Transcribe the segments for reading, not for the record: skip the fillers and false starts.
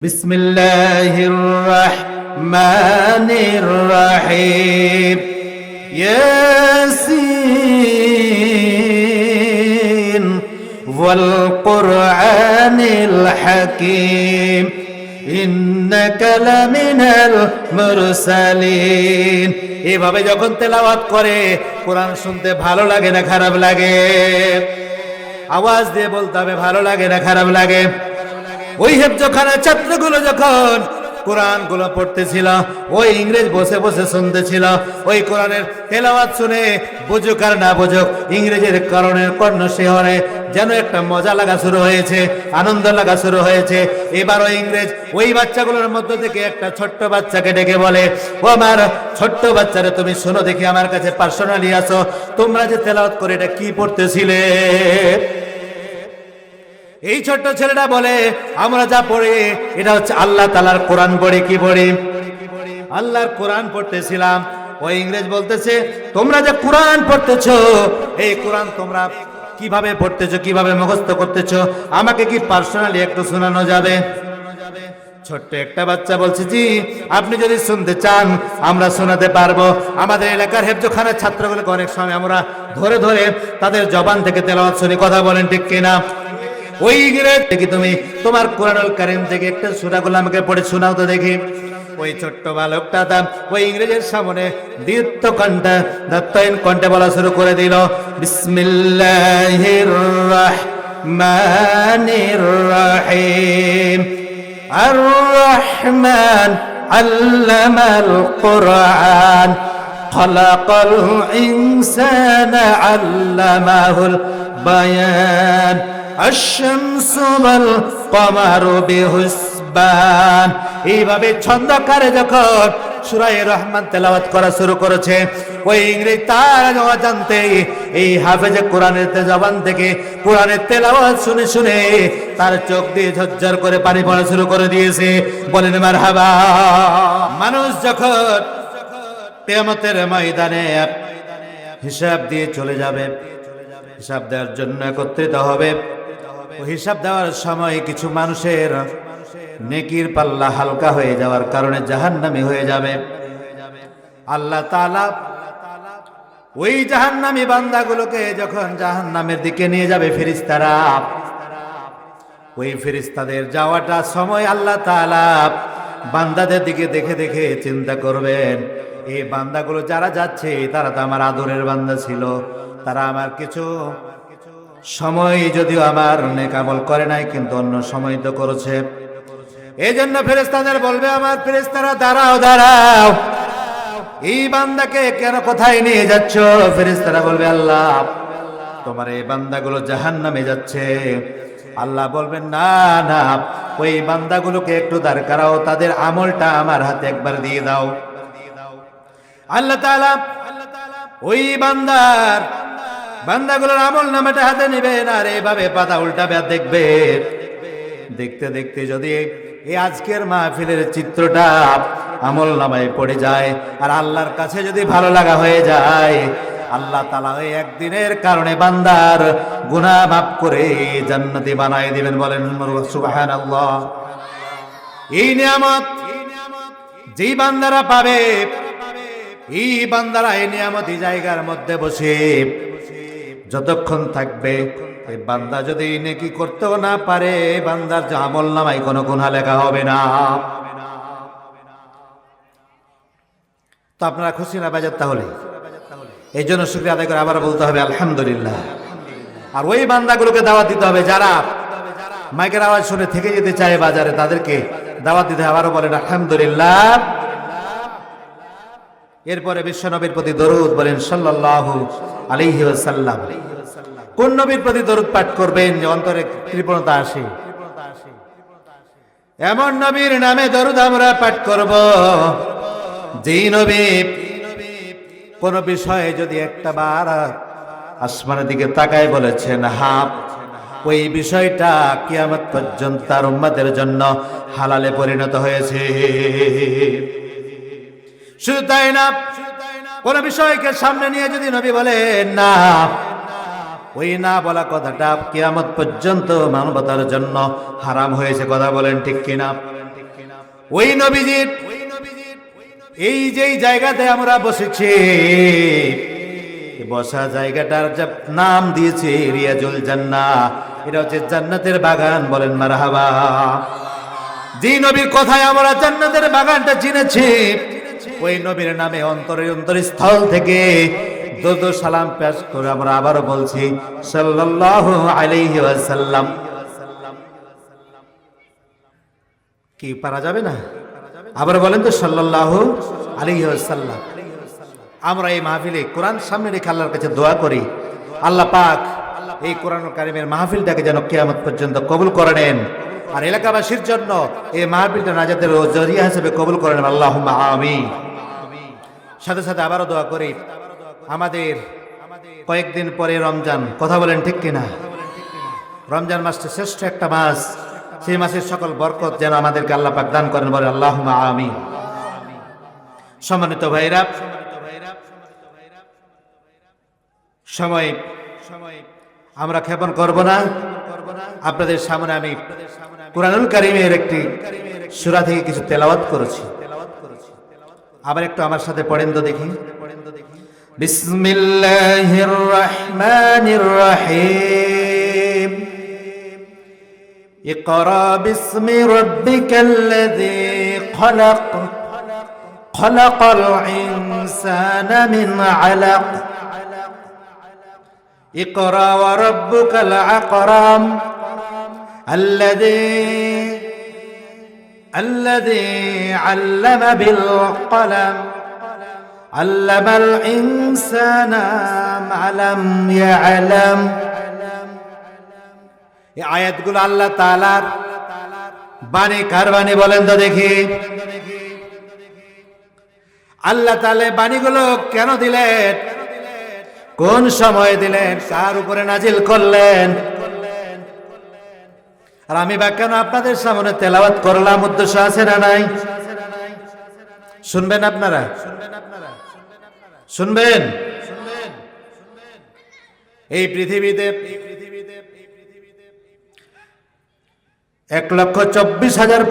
বিসমিল্লাহির রহমানির রহিম ইয়াসিন ওয়াল কুরআনিল হাকীম ইন্নাকা লামিনাল মুরসালিন। এভাবে যখন তেলাওয়াত করে কোরআন শুনতে ভালো লাগে না খারাপ লাগে? আওয়াজ দিয়ে বলতে হবে, ভালো লাগে না খারাপ লাগে? ওই হেফজখানার ছাত্রগুলো যখন কোরআন গুলো পড়তেছিল, ওই ইংরেজ বসে বসে শুনতেছিল। ওই কোরআনের তেলাওয়াত শুনে বুঝুক আর না বুঝুক, ইংরেজের কারণের কর্ণ শিহরে যেন একটা মজা লাগা শুরু হয়েছে, আনন্দ লাগা শুরু হয়েছে। এবার ওই ইংরেজ ওই বাচ্চাগুলোর মধ্য থেকে একটা ছোট্ট বাচ্চাকে ডেকে বলে, ও আমার ছোট্ট বাচ্চারা, তুমি শোনো দেখি, আমার কাছে পার্সোনালি আসো, তোমরা যে তেলাওয়াত করে এটা কি পড়তেছিলে? এই ছোট্ট ছেলেটা বলে, আমরা যা পড়ি এটা হচ্ছে আল্লাহ তাআলার কোরআন পড়ি। কি পড়ি? আল্লাহর কোরআন পড়তেছিলাম। ওই ইংরেজ বলতেছে, তোমরা যে কোরআন পড়তেছো, এই কোরআন তোমরা কিভাবে পড়তেছো, কিভাবে মুখস্থ করতেছো, আমাকে কি পার্সোনালি একটু শোনানো যাবে? ছোট্ট একটা বাচ্চা বলছে, জি, আপনি যদি শুনতে চান আমরা শোনাতে পারবো। আমাদের এলাকার হেফজখানার ছাত্রগুলোকে অনেক সময় আমরা ধরে ধরে তাদের জবান থেকে তেলাওয়াত শুনি, কথা বলেন ঠিক কিনা? ওই ইংরেজ দেখি, তুমি তোমার কোরআনুল কারীম থেকে একটা সূরাগুলো আমাকে পড়ে শোনাও তো দেখি। ওই ছোট্ট বালকটা ওই ইংরেজের সামনে দীপ্তহীন কণ্ঠে বলা শুরু করে দিল, বিসমিল্লাহির রহমানির রহিম আর রহমান আল্লামাল কুরআন খালাকাল ইনসানা আল্লামাহুল বায়ান আশ-শামসু ওয়াল কমারু বিহুসবান। এইভাবে ছন্দকারে যখন সূরা রহমান তেলাওয়াত করা শুরু করেছে, ওই ইংরেজ তার অজান্তেই এই হাফেজে কোরআনের জবান থেকে কোরআনের তেলাওয়াত শুনে শুনে তার চোখ দিয়ে ঝরঝর করে পানি পড়া শুরু করে দিয়েছে। বলেন মারহাবা। মানুষ যখন কিয়ামতের ময়দানে হিসাব দিয়ে চলে যাবে, হিসাব দেওয়ার জন্য একত্রিত হবে, হিসাব দেওয়ার সময় কিছু মানুষের নেকির পাল্লা হালকা হয়ে যাওয়ার কারণে জাহান্নামী হয়ে যাবে। আল্লাহ তাআলা ওই জাহান্নামী বান্দাগুলোকে যখন জাহান্নামের দিকে নিয়ে যাবে ফেরেশতারা, ওই ফেরেশতাদের যাওয়াটা সময় আল্লাহ তাআলা বান্দাদের দিকে দেখে দেখে চিন্তা করবেন, এই বান্দাগুলো যারা যাচ্ছে তারা তো আমার আদরের বান্দা ছিল, তারা আমার কিছু সময় যদিও আমার নেক আমল করে নাই, কিন্তু অন্য সময় তো করেছে। এই জন্য ফেরেশতাদের বলবে, আমার ফেরেশতারা দাঁড়াও দাঁড়াও, এই বান্দাকে কেন কোথায় নিয়ে যাচ্ছ? ফেরেশতারা বলবে, আল্লাহ তোমার এই বান্দাগুলো জাহান্নামে যাচ্ছে। আল্লাহ বলবেন, না না, ওই বান্দাগুলোকে একটু দাঁড় করাও, তাদের আমলটা আমার হাতে একবার দিয়ে দাও। আল্লাহ তাআলা ওই বান্দাগুলোর আমল নামাটা হাতে নেবেন আর এইভাবে পাতা উল্টাবে, দেখবে দেখতে দেখতে যদি এই আজকের মাহফিলের চিত্রটা আমল নামায় পড়ে যায় আর আল্লাহর কাছে যদি ভালো লাগা হয়ে যায়, আল্লাহ তাআলা ওই একদিনের কারণে বান্দার গুনাহ মাফ করে জান্নাতি বানায় দিবেন। বলেন সুবহানাল্লাহ। এই নিয়ামত যেই বান্দারা পাবে, এই বান্দারা এই নিয়ামতি জায়গার মধ্যে বসে যতক্ষণ থাকবে, এই বান্দা যদি নেকি করতেও না পারে, বান্দার আমল নামায় কোনো গুনাহ লেখা হবে না। তো আপনারা খুশি না বাজার? তাহলে এই জন্য শুকরিয়া আদায় করে আবার বলতে হবে আলহামদুলিল্লাহ। আর ওই বান্দাগুলোকে দাওয়াত দিতে হবে যারা মাইকের আওয়াজ শুনে থেকে যেতে চায় বাজারে, তাদেরকে দাওয়াত দিতে হবে। আবারও বলেন আলহামদুলিল্লাহ। এরপরে বিশ্ব নবীর প্রতি দরুদ বলেন সাল্লাল্লাহু আলাইহি ওয়াসাল্লাম। কোন নবীর প্রতি দরুদ পাঠ করবেন যে অন্তরে কৃপণতা আসে? এমন নবীর নামে দরুদ আমরা পাঠ করব যেই নবী কোন বিষয়ে যদি একটা বার আসমানের দিকে তাকায় বলেছেন হাফ, ওই বিষয়টা কিয়ামত পর্যন্ত তার উম্মতের জন্য হালালে পরিণত হয়েছে। শুধু তাই না, কোন বিষয়কে সামনে নিয়ে যদি নবী বলেন না, ওই না বলা কথাটা কিয়ামত পর্যন্ত মানবতার জন্য হারাম হয়েছে। কথা বলেন ঠিক কিনা? ওই নবীজির এই যেই জায়গাতে আমরা বসেছি, বসা জায়গাটার নাম দিয়েছে রিয়াজুল জান্নাহ। এটা হচ্ছে জান্নাতের বাগান, বলেন মারহাবা। যে নবীর কথায় আমরা জান্নাতের বাগানটা চিনেছি, ওই নবীর নামে অন্তরস্থল থেকে দরুদ সালাম পেশ করে আমরা আবারও বলছি সাল্লাল্লাহু আলাইহি ওয়াসাল্লাম। কি পারা যাবে না? আবার বলেন তো সাল্লাল্লাহু আলাইহি ওয়াসাল্লাম। আমরা এই মাহফিলে কোরআন সামনে রেখে আল্লাহর কাছে দোয়া করি, আল্লাহ পাক এই কোরআনুল কারীমের মাহফিলটাকে যেন কিয়ামত পর্যন্ত কবুল করে নেন, আর এলাকাবাসীর জন্য এই মাহফিলটা নাজাতের জরিয়া হিসেবে কবুল করে নেন, আল্লাহুম্মা আমিন। সাথে সাথে আবারও দোয়া করি, আমাদের কয়েকদিন পরে রমজান, কথা বলেন ঠিক কিনা? রমজান মাসটা শ্রেষ্ঠ একটা মাস, সেই মাসের সকল বরকত যেন আমাদেরকে আল্লাহ পাক দান করেন, বলে আল্লাহুম্মা আমিন। সম্মানিত ভাইরা, সময় আমরা ক্ষেপণ করব না, আপনাদের সামনে আমি কুরআনুল কারীমের একটি সূরা থেকে কিছু তেলাওয়াত করেছি, আবার একটু আমার সাথে পড়েন তো দেখি। বিসমিল্লাহির রহমানির রহিম। ইকরা বিসমি রাব্বিকাল্লাযী খলাক খলাকাল ইনসানা মিন আলাক اقرأ وربك الأكرم الذي علم بالقلم علم الإنسان ما لم يعلم। এই আয়াতগুলো আল্লাহ তাআলার বাণী, কার বাণী বলেন তো দেখি? আল্লাহ তাআলা বাণীগুলো কেন দিলেন, কোন সময় দিলেন, কার উপরে নাজিল করলেন, আর আমি বা কেন আপনাদের সামনে তেলাওয়াত করলাম, উদ্দেশ্য আছে না নাই? শুনবেন আপনারা? শুনবেন? এই পৃথিবীতে 1,24,000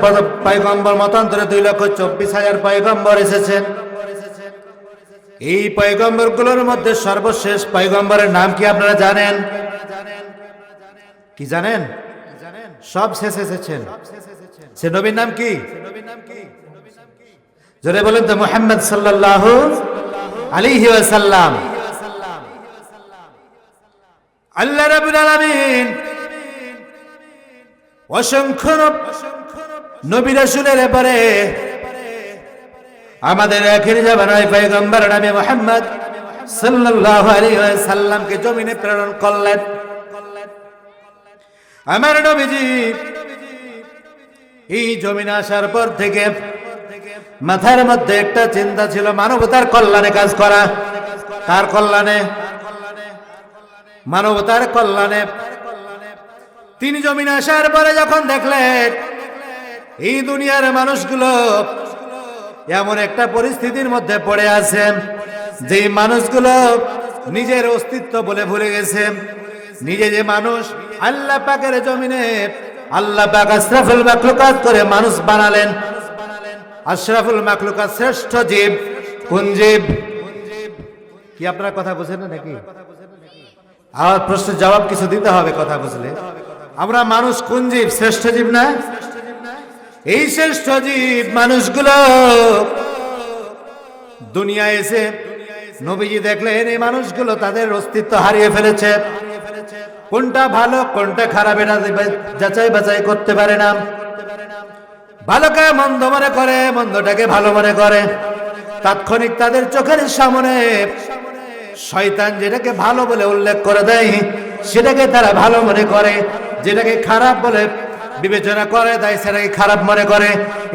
পয়গম্বর, মতান্তরে 2,24,000 পয়গম্বর এসেছেন। এই পয়গম্বর গুলোর মধ্যে সর্বশেষ পয়গম্বরের নাম কি আপনারা জানেন? কি জানেন? সব শেষ এসেছেন। সে নবীর নাম কি? জোরে বলেন তো, মুহাম্মদ সাল্লাল্লাহু আলাইহি ওয়াসাল্লাম। আল্লাহ রাব্বুল আলামিন অসংখ্য নবী রাসূলের ব্যাপারে আমাদের আখির জামানায় পয়গম্বর নবী মুহাম্মদ সাল্লাল্লাহু আলাইহি ওয়াসাল্লামকে জমিনে প্রেরণ করলেন। আমার নবীজি এই জমিনে আসার পর থেকে মাথার মধ্যে একটা চিন্তা ছিল, মানবতার কল্যাণে কাজ করা। কার কল্যাণে? মানবতার কল্যাণে। তিনি জমিনে আসার পরে যখন দেখলেন এই দুনিয়ার মানুষগুলো এমন একটা পরিস্থিতির মধ্যে পড়ে আছে, যে মানুষগুলো নিজের অস্তিত্ব বলে ভুলে গেছে। নিজে যে মানুষ, আল্লাহ পাকের জমিনে আল্লাহ পাক আশরাফুল মাখলুকাত করে মানুষ বানালেন। আশরাফুল মাখলুকাত, শ্রেষ্ঠ জীব। কোন জীব? কি আপনারা কথা বুঝেন না নাকি? আমার প্রশ্নের জবাব কিছু দিতে হবে, কথা বুঝলে। আমরা মানুষ কোন জীব? শ্রেষ্ঠ জীব না? এই শ্রেষ্ঠ জীব মানুষগুলো দুনিয়ায় এসে নবীজি দেখলেন এই মানুষগুলো তাদের অস্তিত্ব হারিয়ে ফেলেছে। কোনটা ভালো কোনটা খারাপ এটা যাচাই বাছাই করতে পারে না। ভালোকে মন্দ মনে করে, মন্দটাকে ভালো মনে করে। তাৎক্ষণিক তাদের চোখের সামনে শয়তান যেটাকে ভালো বলে উল্লেখ করে দেয়, সেটাকে তারা ভালো মনে করে। যেটাকে খারাপ বলে বিবেচনা করে দেয়, সেটাকে খারাপ মনে করে।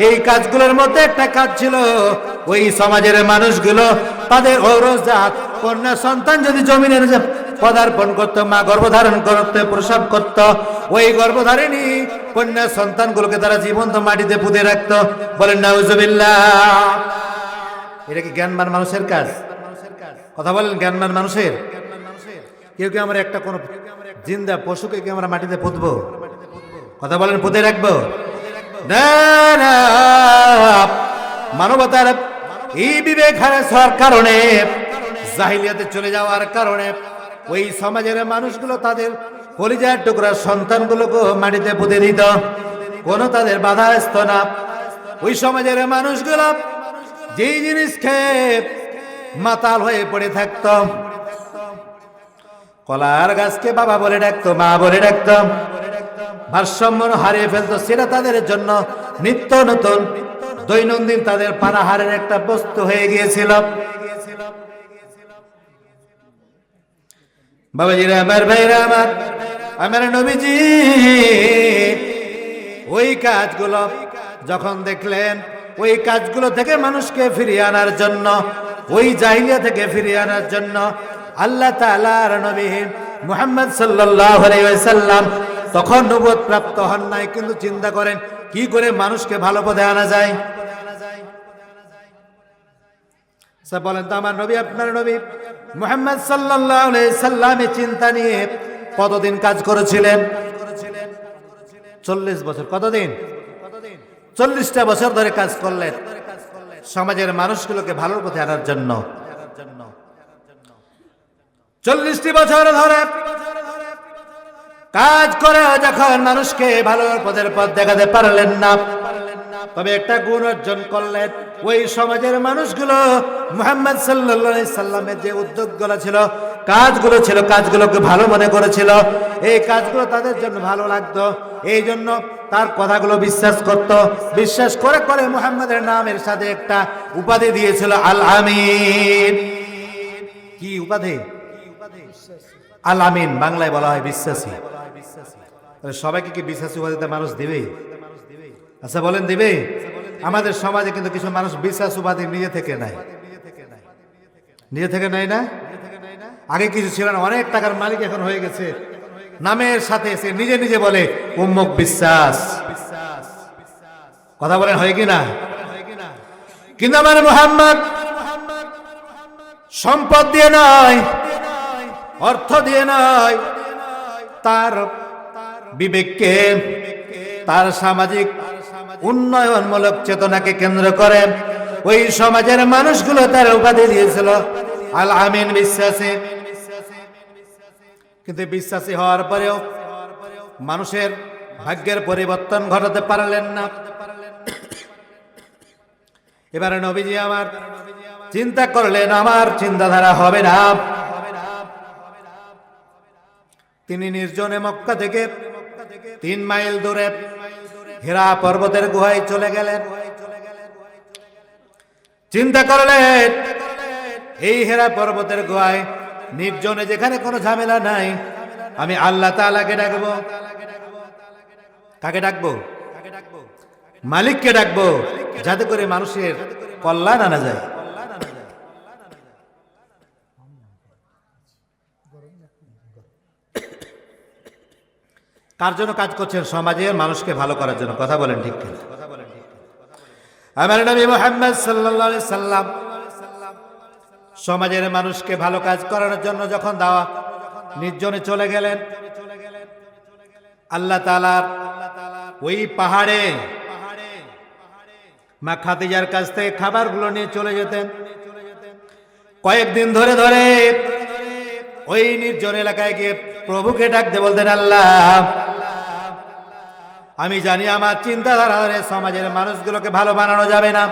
এই কাজগুলোর মধ্যে একটা কাজ ছিল, ওই সমাজের মানুষগুলো তাদের ঔরজাত কন্যা সন্তান যদি জমিনে পদার্পণ করতো, মা গর্ভধারণ করতে প্রসব করত, ওই গর্ভধারিণী কন্যা সন্তানগুলোকে তারা জীবন্ত মাটিতে পুঁতে রাখতো। বলেন নাউজুবিল্লাহ। এটা কি জ্ঞানবান মানুষের কাজ? কথা বলেন, জ্ঞানবান মানুষের? কেউ কি আমরা একটা কোন জিন্দা পশুকে কি আমরা মাটিতে পুঁতবো? কথা বলেন, পুঁতে রাখবো? না না, মানবতার এই বিবেক হারাস হওয়ার কারণে, জাহিলিয়াতে চলে যাওয়ার কারণে ওই সমাজের মানুষগুলো তাদের কলিজার টুকরা সন্তানগুলোকে মাটিতে পুঁতে দিত, কোনো তাদের বাধা আসতো না। ওই সমাজের মানুষগুলো যেই জিনিস খেয়ে মাতাল হয়ে পড়ে থাকত, কলার গাছকে বাবা বলে ডাকতো, মা বলে ডাকতো, ভারসাম্য হারিয়ে ফেলতো। সেটা তাদের জন্য নিত্য নতুন দৈনন্দিন তাদের পানাহারের একটা বস্তু হয়ে গিয়েছিল। বাবাজিরা, আমার ভাইরা, আমার নবীজি ওই কাজগুলো যখন দেখলেন, ওই কাজগুলো থেকে মানুষকে ফিরিয়ে আনার জন্য, ওই জাহিলিয়া থেকে ফিরিয়ে আনার জন্য আল্লাহ তাআলার নবী মুহাম্মদ সাল্লাল্লাহু আলাইহি ওয়াসাল্লাম তখন নবুয়ত প্রাপ্ত হন নাই, কিন্তু চিন্তা করেন কি করে মানুষকে ভালো পথে আনা যায়। বলেন তো, আমার নবী, আপনার নবী মুহাম্মদ সাল্লাল্লাহু আলাইহি সাল্লামের চিন্তা নিয়ে কতদিন কাজ করেছিলেন? 40 বছর। কতদিন? 40টা বছর ধরে কাজ করলেন সমাজের মানুষগুলোকে ভালোর পথে আনার জন্য। 40টি বছর ধরে কাজ করে যখন মানুষকে ভালোর পথের পথ দেখাতে পারলেন না, তবে একটা গুণ অর্জন করলেন। ওই সমাজের মানুষগুলো মুহাম্মদ সাল্লাল্লাহু আলাইহি সাল্লামের যে উদ্যোগগুলো ছিল, কাজগুলো ছিল, কাজগুলোকে ভালো মনে করেছিল। এই কাজগুলো তাদের জন্য ভালো লাগতো, এই জন্য তার কথাগুলো বিশ্বাস করত। বিশ্বাস করে করে মুহাম্মদের নামের সাথে একটা উপাধি দিয়েছিল, আল আমিন। কি উপাধি? আল আমিন, বাংলায় বলা হয় বিশ্বাসী। সবাইকে কি বিশ্বাসী উপাধিতে মানুষ দিবে? আচ্ছা বলেন, দিবে? আমাদের সমাজে কিন্তু কিছু মানুষ বিশ্বাস উপাধি নিজে থেকে নেয়, নিজে থেকে নেয় না। আগে কিছু ছিল না, অনেক টাকার মালিক এখন হয়ে গেছে, নামের সাথে সে নিজে নিজে বলে উম্মুক বিশ্বাস। কথা বলেন, হয় কি না? কিন্তু আমার মুহাম্মদ সম্পদ দিয়ে নয়, অর্থ দিয়ে নয়, তার বিবেককে, তার সামাজিক উন্নয়নমূলক চেতনাকে কেন্দ্র করে ওই সমাজের মানুষগুলো তার উপাধি দিয়েছিল আল আমিন, বিশ্বাসী। কিন্তু বিশ্বাসী হওয়ার পরেও মানুষের ভাগ্যের পরিবর্তন ঘটাতে পারলেন না। এবারে নবীজি আমার চিন্তা করলেন, আমার চিন্তাধারা হবে না। তিনি নির্জনে মক্কা থেকে 3 মাইল দূরে হেরা পর্বতের গুহায় চলে গেলেন। চিন্তা করলেন, এই হেরা পর্বতের গুহায় নির্জনে, যেখানে কোনো ঝামেলা নাই, আমি আল্লাহ তাআলাকে ডাকবো। কাকে ডাকবো? মালিককে ডাকবো, যাতে করে মানুষের কল্যাণ আনা যায়। কার জন্য কাজ করছেন? সমাজের মানুষকে ভালো করার জন্য। কথা বলেন ঠিক কিনা? আমার নবী মুহাম্মদ সাল্লাল্লাহু আলাইহি সাল্লাম সমাজের মানুষকে ভালো কাজ করার জন্য যখন দাওয়া নির্জনে চলে গেলেন, আল্লাহ তাআলার ওই পাহাড়ে মা খাদিজার কাছ থেকে খাবারগুলো নিয়ে চলে যেতেন। কয়েকদিন ধরে ধরে ওই নির্জন এলাকায় গিয়ে প্রভুকে ডাকতে বলতেন, আল্লাহ, আমি জানি আমার চিন্তাধারা সমাজের মানুষগুলোকে ভালো বানানো যাবে না,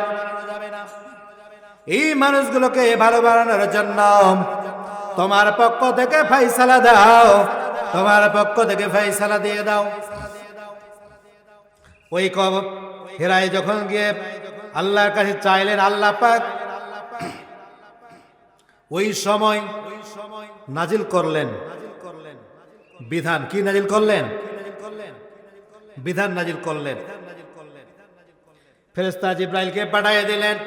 এই মানুষগুলোকে ভালো বানানোর জন্য তোমার পক্ষ থেকে ফয়সালা দাও, তোমার পক্ষ থেকে ফয়সালা দিয়ে দাও। ওই হেরায় যখন গিয়ে আল্লাহর কাছে চাইলেন, আল্লাহ পাক ওই সময় নাজিল করলেন বিধান। কি নাজিল করলেন? বিধান নাজিল করলেন। ফেরেশতা জিবরাইলকে পাঠিয়ে দিলেন।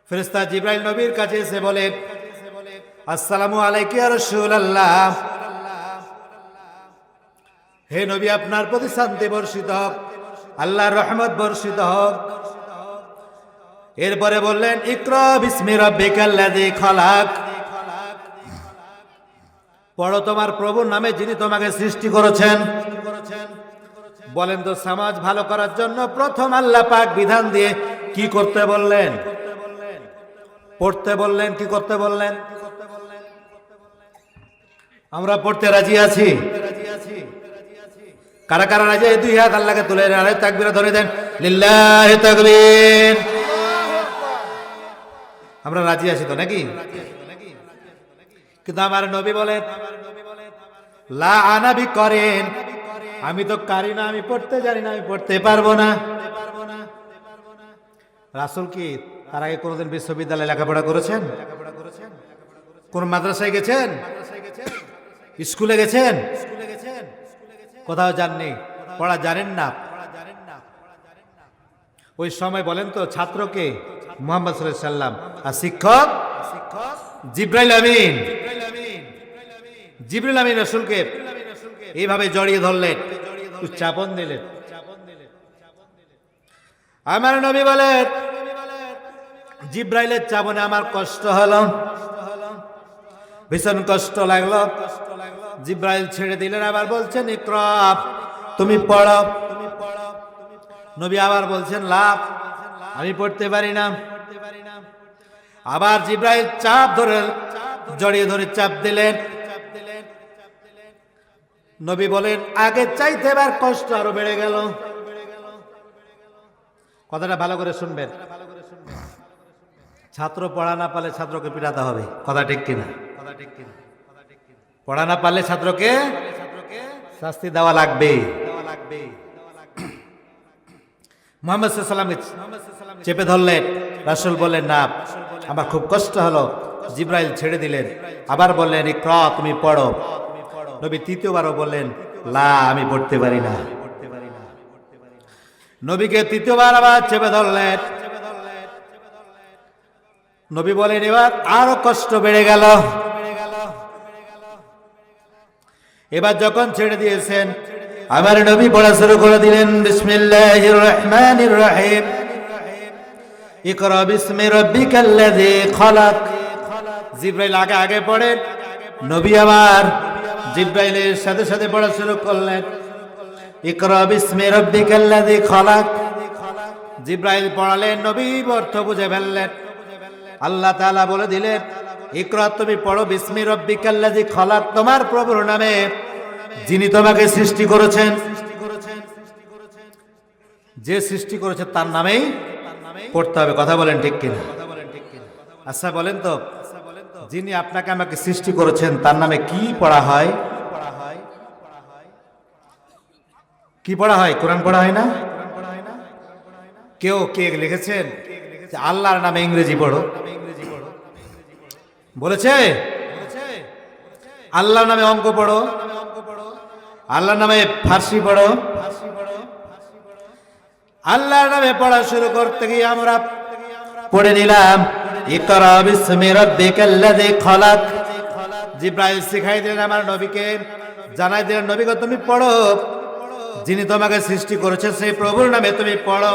ফেরেশতা জিবরাইল নবীর কাছে এসে বলে, আসসালামু আলাইকা ইয়া রাসূলুল্লাহ, হে নবী, আপনার প্রতি শান্তি বর্ষিত হোক, আল্লাহর রহমত বর্ষিত হোক। এরপরে বললেন, ইকরা বিসমি রাব্বিকাল্লাযী খালাক, পড়ো তোমার প্রভুর নামে যিনি তোমাকে সৃষ্টি করেছেন। বলেন তো, সমাজ ভালো করার জন্য প্রথম আল্লাহ পাক বিধান দিয়ে কি করতে বললেন? পড়তে বললেন। কি করতে বললেন? আমরা পড়তে রাজি আছি। কারা কারা রাজি? দুই হাত আল্লাহকে তুলে আরে তাকবীর ধরে দেন, লিল্লাহি তাকবীর। আমরা রাজি আছি তো নাকি? কিন্তু আমার নবী বলেন, লা আনা বিকরিন, আমি তো কারি না, আমি পড়তে জানি না, আমি পড়তে পারবো না। রাসূল কি তার আগে কোনোদিন বিশ্ববিদ্যালয়ে লেখাপড়া করেছেন? কোন মাদ্রাসায় গেছেন? স্কুলে গেছেন? কোথাও যাননি, পড়া জানেন না। ওই সময় বলেন তো ছাত্রকে মুহাম্মদ সাল্লাল্লাহু আলাইহি সাল্লাম, আর শিক্ষক জিবরাইল আমিন। জিবরাইল আমিন রাসূলকে এইভাবে জড়িয়ে ধরলেন, উচ্চাপন দিলেন। আমার নবী বলেন, জিবরাইলের চাপনে আমার কষ্ট হলো, ভীষণ কষ্ট লাগলো। জিবরাইল ছেড়ে দিলেন, আবার বলছেন ইকরা, তুমি পড়ো। নবী আবার বলছেন লাভ, আমি পড়তে পারি না। আবার জিবরাইল চাপ ধরে জড়িয়ে ধরে চাপ দিলেন। নবী বলেন আগে চাইতে এবার কষ্ট আরো বেড়ে গেল। কথাটা ভালো করে শুনবেন। ছাত্র পড়া না পারলে ছাত্রকে পিটাতে হবে, কথা ঠিক কিনা? পড়া না পারলে ছাত্রকে শাস্তি দেওয়া লাগবে। মুহাম্মদ সাল্লাল্লাহু আলাইহি ওয়াসাল্লাম চেপে ধরলেন। রাসূল বললেন না, আমার খুব কষ্ট হলো। জিবরাইল ছেড়ে দিলেন, আবার বললেন ইকরা, তুমি পড়ো। নবী তৃতীয়বারও বললেন লা, আমি পড়তে পারি না। নবীকে তৃতীয়বার আবার চেপে ধরলেন। নবী বলেন এবার আরো কষ্ট বেড়ে গেল। এবার যখন ছেড়ে দিয়েছেন, আমার নবী পড়া শুরু করে দিলেন, বিসমিল্লাহির রহমানির রহিম, ইকরা বিসমি রাব্বিকাল্লাযী খলাক। জিবরাইল আগে আগে পড়েন, নবী আবার জিবরাইলের সাথে সাথে পড়া শুরু করলেন, ইকরা বিসমি রাব্বিকাল্লাযী খলাক। জিবরাইল পড়ালেন, নবী অর্থ বুঝে ফেললেন। আল্লাহ তাআলা বলে দিলেন, ইকরা, তুমি পড়ো বিসমি রাব্বিকাল্লাযী খলাক, তোমার প্রভুর নামে যিনি তোমাকে সৃষ্টি করেছেন। যে সৃষ্টি করেছে তার নামেই পড়তে হবে, কথা বলেন ঠিক কিনা? আচ্ছা বলেন তো, যিনি আপনাকে আমাকে সৃষ্টি করেছেন তার নামে কি পড়া হয়? কি পড়া হয়? কোরআন পড়া হয় না? কেউ কে লিখেছেন আল্লাহর নামে ইংরেজি পড়ো? বলেছে? আল্লাহর নামে অঙ্ক পড়ো, আল্লাহর নামে ফার্সি পড়ো। আল্লাহর নামে পড়া শুরু করতে গিয়ে আমরা পড়ে নিলাম ইকরা বিসমি রাব্বিকাল্লাযী খলাক। জিবরাইল শিখাই দিলেন আমার নবীকে, জানাই দিলেন নবী গো, তুমি পড়ো, যিনি তোমাকে সৃষ্টি করেছে সেই প্রভুর নামে তুমি পড়ো।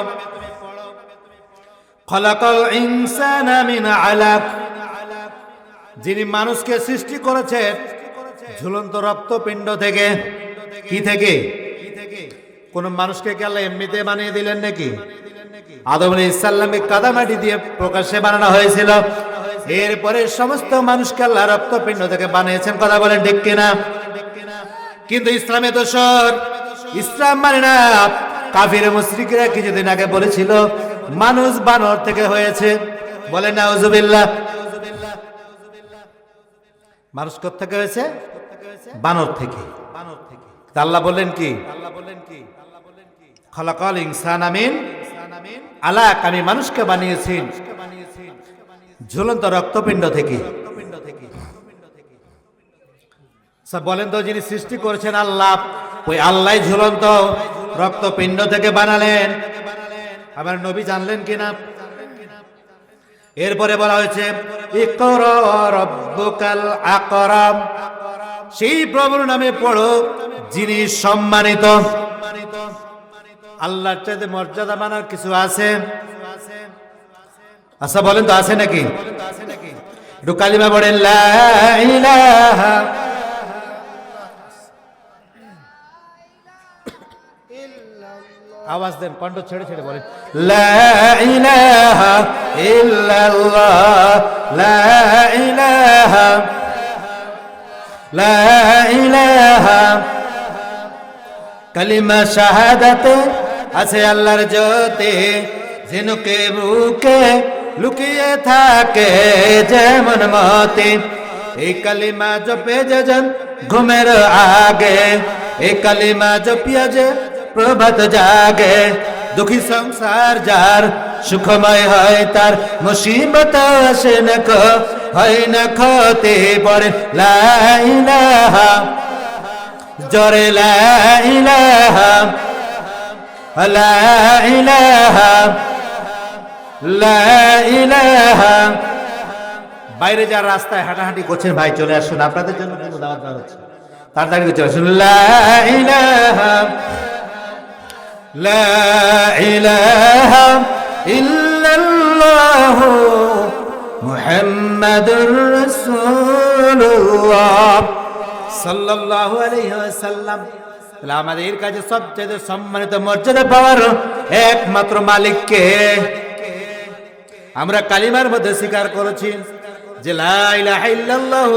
খলাকাল ইনসানা মিন আলাক, যিনি মানুষকে সৃষ্টি করেছেন ঝুলন্ত রক্তপিণ্ড থেকে। কি থেকে? কোন মানুষকে কি আল্লাহ এমনিতে বানিয়ে দিলেন নাকি? আদম আলাইহিস সালামকে কাদামাটি দিয়ে প্রকাশ্যে বানানো হয়েছিল, এরপরে সমস্ত মানুষকে আল্লাহ রক্তপিণ্ড থেকে বানিয়েছেন, কথা বলেন ঠিক কিনা? কিন্তু ইসলামে দোষর, ইসলাম মানে না। কাফির মুশরিকরা কিছুদিন আগে বলেছিল মানুষ বানর থেকে হয়েছে, বলে নাউজুবিল্লাহ। মানুষ কোথা থেকে হয়েছে? বানর থেকে। আল্লাহ বললেন কি? খলাকাল ইনসানা মিন আলাক, আমি মানুষকে বানিয়েছি ঝুলন্ত রক্তপিণ্ড থেকে। বলেন তো, যিনি সৃষ্টি করেছেন আল্লাহ, ওই আল্লাহ ঝুলন্ত রক্তপিণ্ড থেকে বানালেন। আমার নবী জানলেন কিনা? এরপরে বলা হয়েছে ইকরা রাব্বুকাল আকরাম, সেই প্রভুর নামে পড়ো যিনি সম্মানিত। আল্লাহর চাইতে মর্যাদা মানার কিছু আছে? আচ্ছা বলেন তো, আছে নাকি? একটু কালিমা পড়েন, লা ইলাহা আওয়াজ দেন, কণ্ঠ ছেড়ে ছেড়ে বলেন, লা ইলাহা ইল্লাল্লাহ, লা ইলাহা, লা ইলাহা। কালিমা শাহাদাতে আছে আল্লাহর জ্যোতি, ঝিনুকে বুকে লুকিয়ে থাকে যেমন মতি। এই কালিমা জপে যেজন ঘুমের আগে, এই কালিমা জপিয়া যে প্রভাত জাগে। দুঃখী সংসার যার সুখময় হয় তার, মুসিবত আসে না কো হয় না ক্ষতি। পড়ে লা ইলাহা, জোরে লা ইলাহা, লা ইলাহা, লা ইলাহা। বাইরে যার রাস্তায় হাঁটাহাঁটি করছেন ভাই চলে আসুন, আপনাদের জন্য কিন্তু দাওয়াত দেওয়া হচ্ছে, তাড়াতাড়ি চলে আসুন। লা ইলাহা, লা ইলাহা ইল্লাল্লাহ মুহাম্মাদুর রাসূলুল্লাহ সাল্লাল্লাহু আলাইহি ওয়াসাল্লাম। তাহলে আমাদের কাছে সবচেয়ে সম্মানিত মর্যাদা পাওয়ার একমাত্র মালিককে আমরা কালিমার মধ্যে স্বীকার করেছি যে লা ইলাহা ইল্লাল্লাহ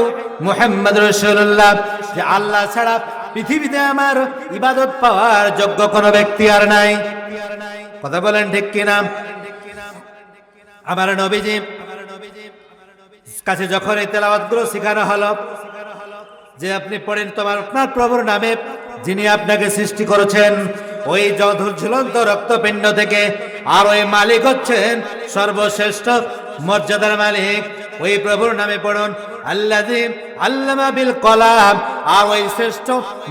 মুহাম্মাদুর রাসূলুল্লাহ, যে আল্লাহ ছাড়া পৃথিবীতে আমার ইবাদত পাওয়ার যোগ্য কোনো ব্যক্তি আর নাই। কথা বলেন ঠিক কিনা? আমার নবীজি কাছে যখন এই তেলাওয়াতগুলো শেখানো হলো যে আপনি পড়েন তোমার আপনার প্রভুর নামে যিনি আপনাকে সৃষ্টি করেছেন ওই ঝুলন্ত রক্তপিণ্ড থেকে, আর ওই মালিক হচ্ছেন সর্বশ্রেষ্ঠ মর্যাদার মালিক, ওই প্রভুর নামে পড়ুন আল্লাযী আল্লামা বিল কলাম। আর ওই শ্রেষ্ঠ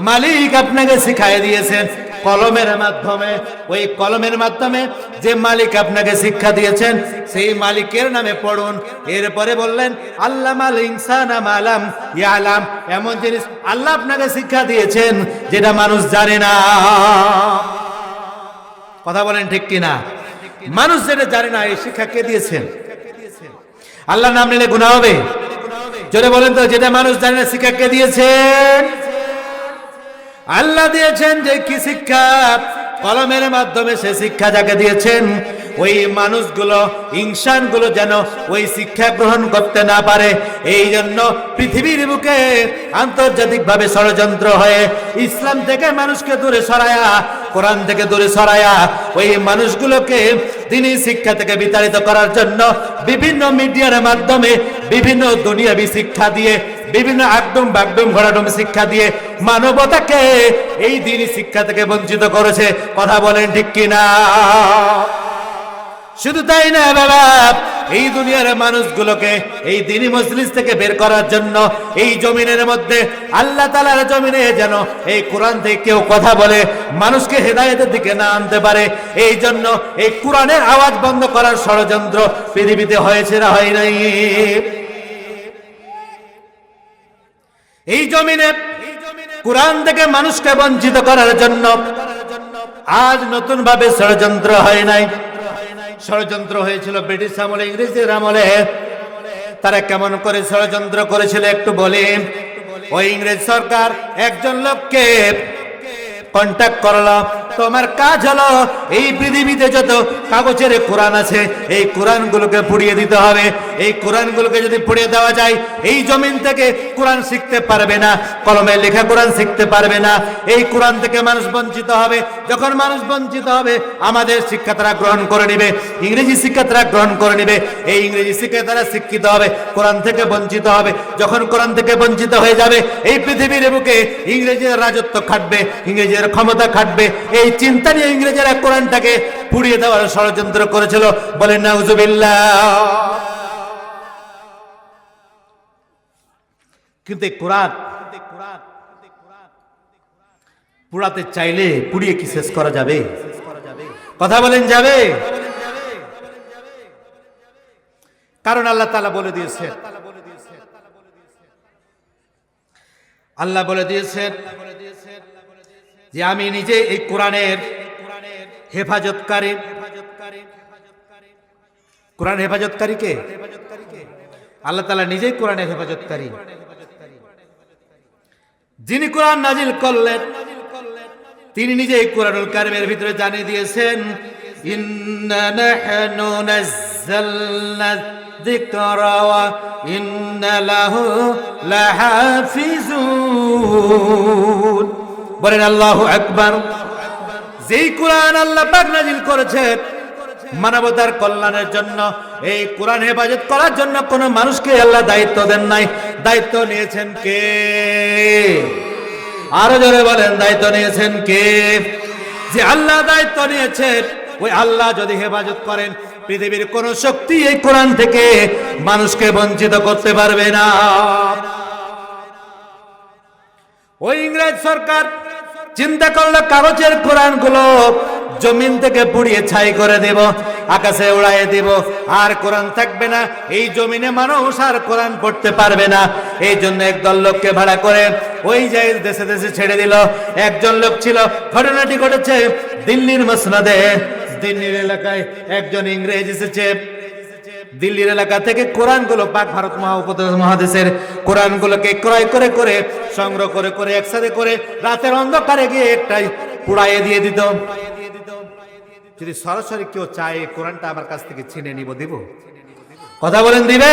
মালিক আপনাকে শিখাই দিয়েছেন কলমের মাধ্যমে। ওই কলমের মাধ্যমে যে মালিক আপনাকে শিক্ষা দিয়েছেন সেই মালিকের নামে পড়ুন। এরপরে বললেন আল্লামাল ইনসানা মা লাম ইয়ালাম, এমন জিনিস আল্লাহ আপনাকে শিক্ষা দিয়েছেন যেটা মানুষ জানে না। কথা বলেন ঠিক কিনা? মানুষ যেটা জানে না এই শিক্ষা কে দিয়েছেন? আল্লাহর নাম নিলে গুনাহ হবে? জোরে বলেন তো, যেটা মানুষ জানে না শিক্ষা কে দিয়েছেন? আল্লাহ দিয়েছেন। যে কি শিক্ষা? কলমের মাধ্যমে সে শিক্ষা যাকে দিয়েছেন ওই মানুষগুলো ইনসানগুলো যেন ওই শিক্ষা গ্রহণ করতে না পারে, এই জন্য পৃথিবীর বুকে আন্তর্জাতিকভাবে ষড়যন্ত্র হয়ে ইসলাম থেকে মানুষকে দূরে সরায়া, কোরআন থেকে দূরে সরায়া ওই মানুষগুলোকে দ্বীনি শিক্ষা থেকে বিতাড়িত করার জন্য বিভিন্ন মিডিয়ার মাধ্যমে বিভিন্ন দুনিয়াবি শিক্ষা দিয়ে, বিভিন্ন আগডুম বাগডুম ঘোড়াডুম শিক্ষা দিয়ে মানবতাকে এই দ্বীনি শিক্ষা থেকে বঞ্চিত করেছে। কথা বলেন ঠিক কিনা? শুধু তাই না বাবা, এই দুনিয়ার মানুষগুলোকে এই দ্বীনি মজলিস থেকে বের করার জন্য এই জমিনের মধ্যে আল্লাহ তাআলার জমিনে যেন এই কোরআন থেকে কেউ কথা বলে মানুষকে হেদায়েতের দিকে না আনতে পারে, এই জন্য এই কোরআনের আওয়াজ বন্ধ করার ষড়যন্ত্র পৃথিবীতে হয়েছে না হয় নাই? এই জমিনে কোরআন থেকে মানুষকে বঞ্চিত করার জন্য আজ নতুন ভাবে ষড়যন্ত্র হয় নাই। ষড়যন্ত্র হয়েছিল ব্রিটিশ আমলে, ইংরেজদের আমলে। তারা কেমন করে ষড়যন্ত্র করেছিল একটু বলি। ওই ইংরেজ সরকার একজন লোককে কন্ট্যাক্ট করলো, তোমার কাজ হলো এই পৃথিবীতে যত কাগজের কোরআন আছে এই কোরআনগুলোকে পুড়িয়ে দিতে হবে। এই কোরআনগুলোকে যদি পুড়িয়ে দেওয়া যায় এই জমিন থেকে কোরআন শিখতে পারবে না, কলমে লেখা কোরআন শিখতে পারবে না। এই কোরআন থেকে মানুষ বঞ্চিত হবে। যখন মানুষ বঞ্চিত হবে আমাদের শিক্ষা তারা গ্রহণ করে নেবে, ইংরেজি শিক্ষা তারা গ্রহণ করে নেবে। এই ইংরেজি শিক্ষায় তারা শিক্ষিত হবে, কোরআন থেকে বঞ্চিত হবে। যখন কোরআন থেকে বঞ্চিত হয়ে যাবে এই পৃথিবীর বুকে ইংরেজের রাজত্ব খাটবে, ইংরেজের ক্ষমতা খাটবে। এই চিন্তা নিয়ে ইংরেজেরা কোরআনটাকে পুড়িয়ে দেওয়ার ষড়যন্ত্র করেছিল। বলেন নাউজুবিল্লাহ। কিন্তু কোরআন পুড়াতে চাইলে পুড়িয়ে কি শেষ করা যাবে? কথা বলেন যাবে? কারণ আল্লাহ তাআলা বলে দিয়েছেন, আল্লাহ বলে দিয়েছেন যে আমি নিজে এই কোরআনের হেফাজতকারী। কোরআন হেফাজতকারী কে? আল্লাহ তাআলা নিজেই কোরআনের হেফাজতকারী। যিনি কোরআন নাজিল করলেন তিনি নিজেই কোরআনুল কারীমের ভিতরে জানিয়ে দিয়েছেন, ইন্না নাহনু নাযালনা যিকরা ওয়া ইন্না লাহু লাহাফিজুন। বলেন আল্লাহু আকবার। যেই কোরআন আল্লাহ পাক নাযিল করেছেন মানবতার কল্যাণের জন্য, এই কোরআন হেফাজত করার জন্য কোন মানুষকে আল্লাহ দায়িত্ব দেন নাই। দায়িত্ব নিয়েছেন কে? আরো জোরে বলেন, দায়িত্ব নিয়েছেন কে? যে আল্লাহ দায়িত্ব নিয়েছেন, ওই আল্লাহ যদি হেফাজত করেন, পৃথিবীর কোন শক্তি এই কোরআন থেকে মানুষকে বঞ্চিত করতে পারবে না। ওই ইংরেজ সরকার চিন্তা করলো কাগজের কোরআনগুলো জমিন থেকে পুড়িয়ে ছাই করে দেব, আকাশে উড়াইয়ে দেব, আর কোরআন থাকবে না। এই জমিনে মানুষ আর কোরআন পড়তে পারবে না। এই জন্য একদল লোককে ভাড়া করে ওই যে দেশে দেশে ছেড়ে দিল। একজন লোক ছিল, ঘটনাটি ঘটেছে দিল্লির মসনদে। দিল্লির এলাকায় একজন ইংরেজ এসেছে। দিল্লির এলাকা থেকে কোরআনগুলো পাক ভারত মহাদেশের কোরআনগুলোকে ক্রয় করে করে সংগ্রহ করে করে একসাথে করে রাতের অন্ধকারে গিয়ে একটাই পুড়াইয়ে দিয়ে দিত। যদি সরাসরি কেউ চায় কোরআনটা আমার কাছ থেকে ছিনে নিব, দিব? কথা বলেন, দিবে?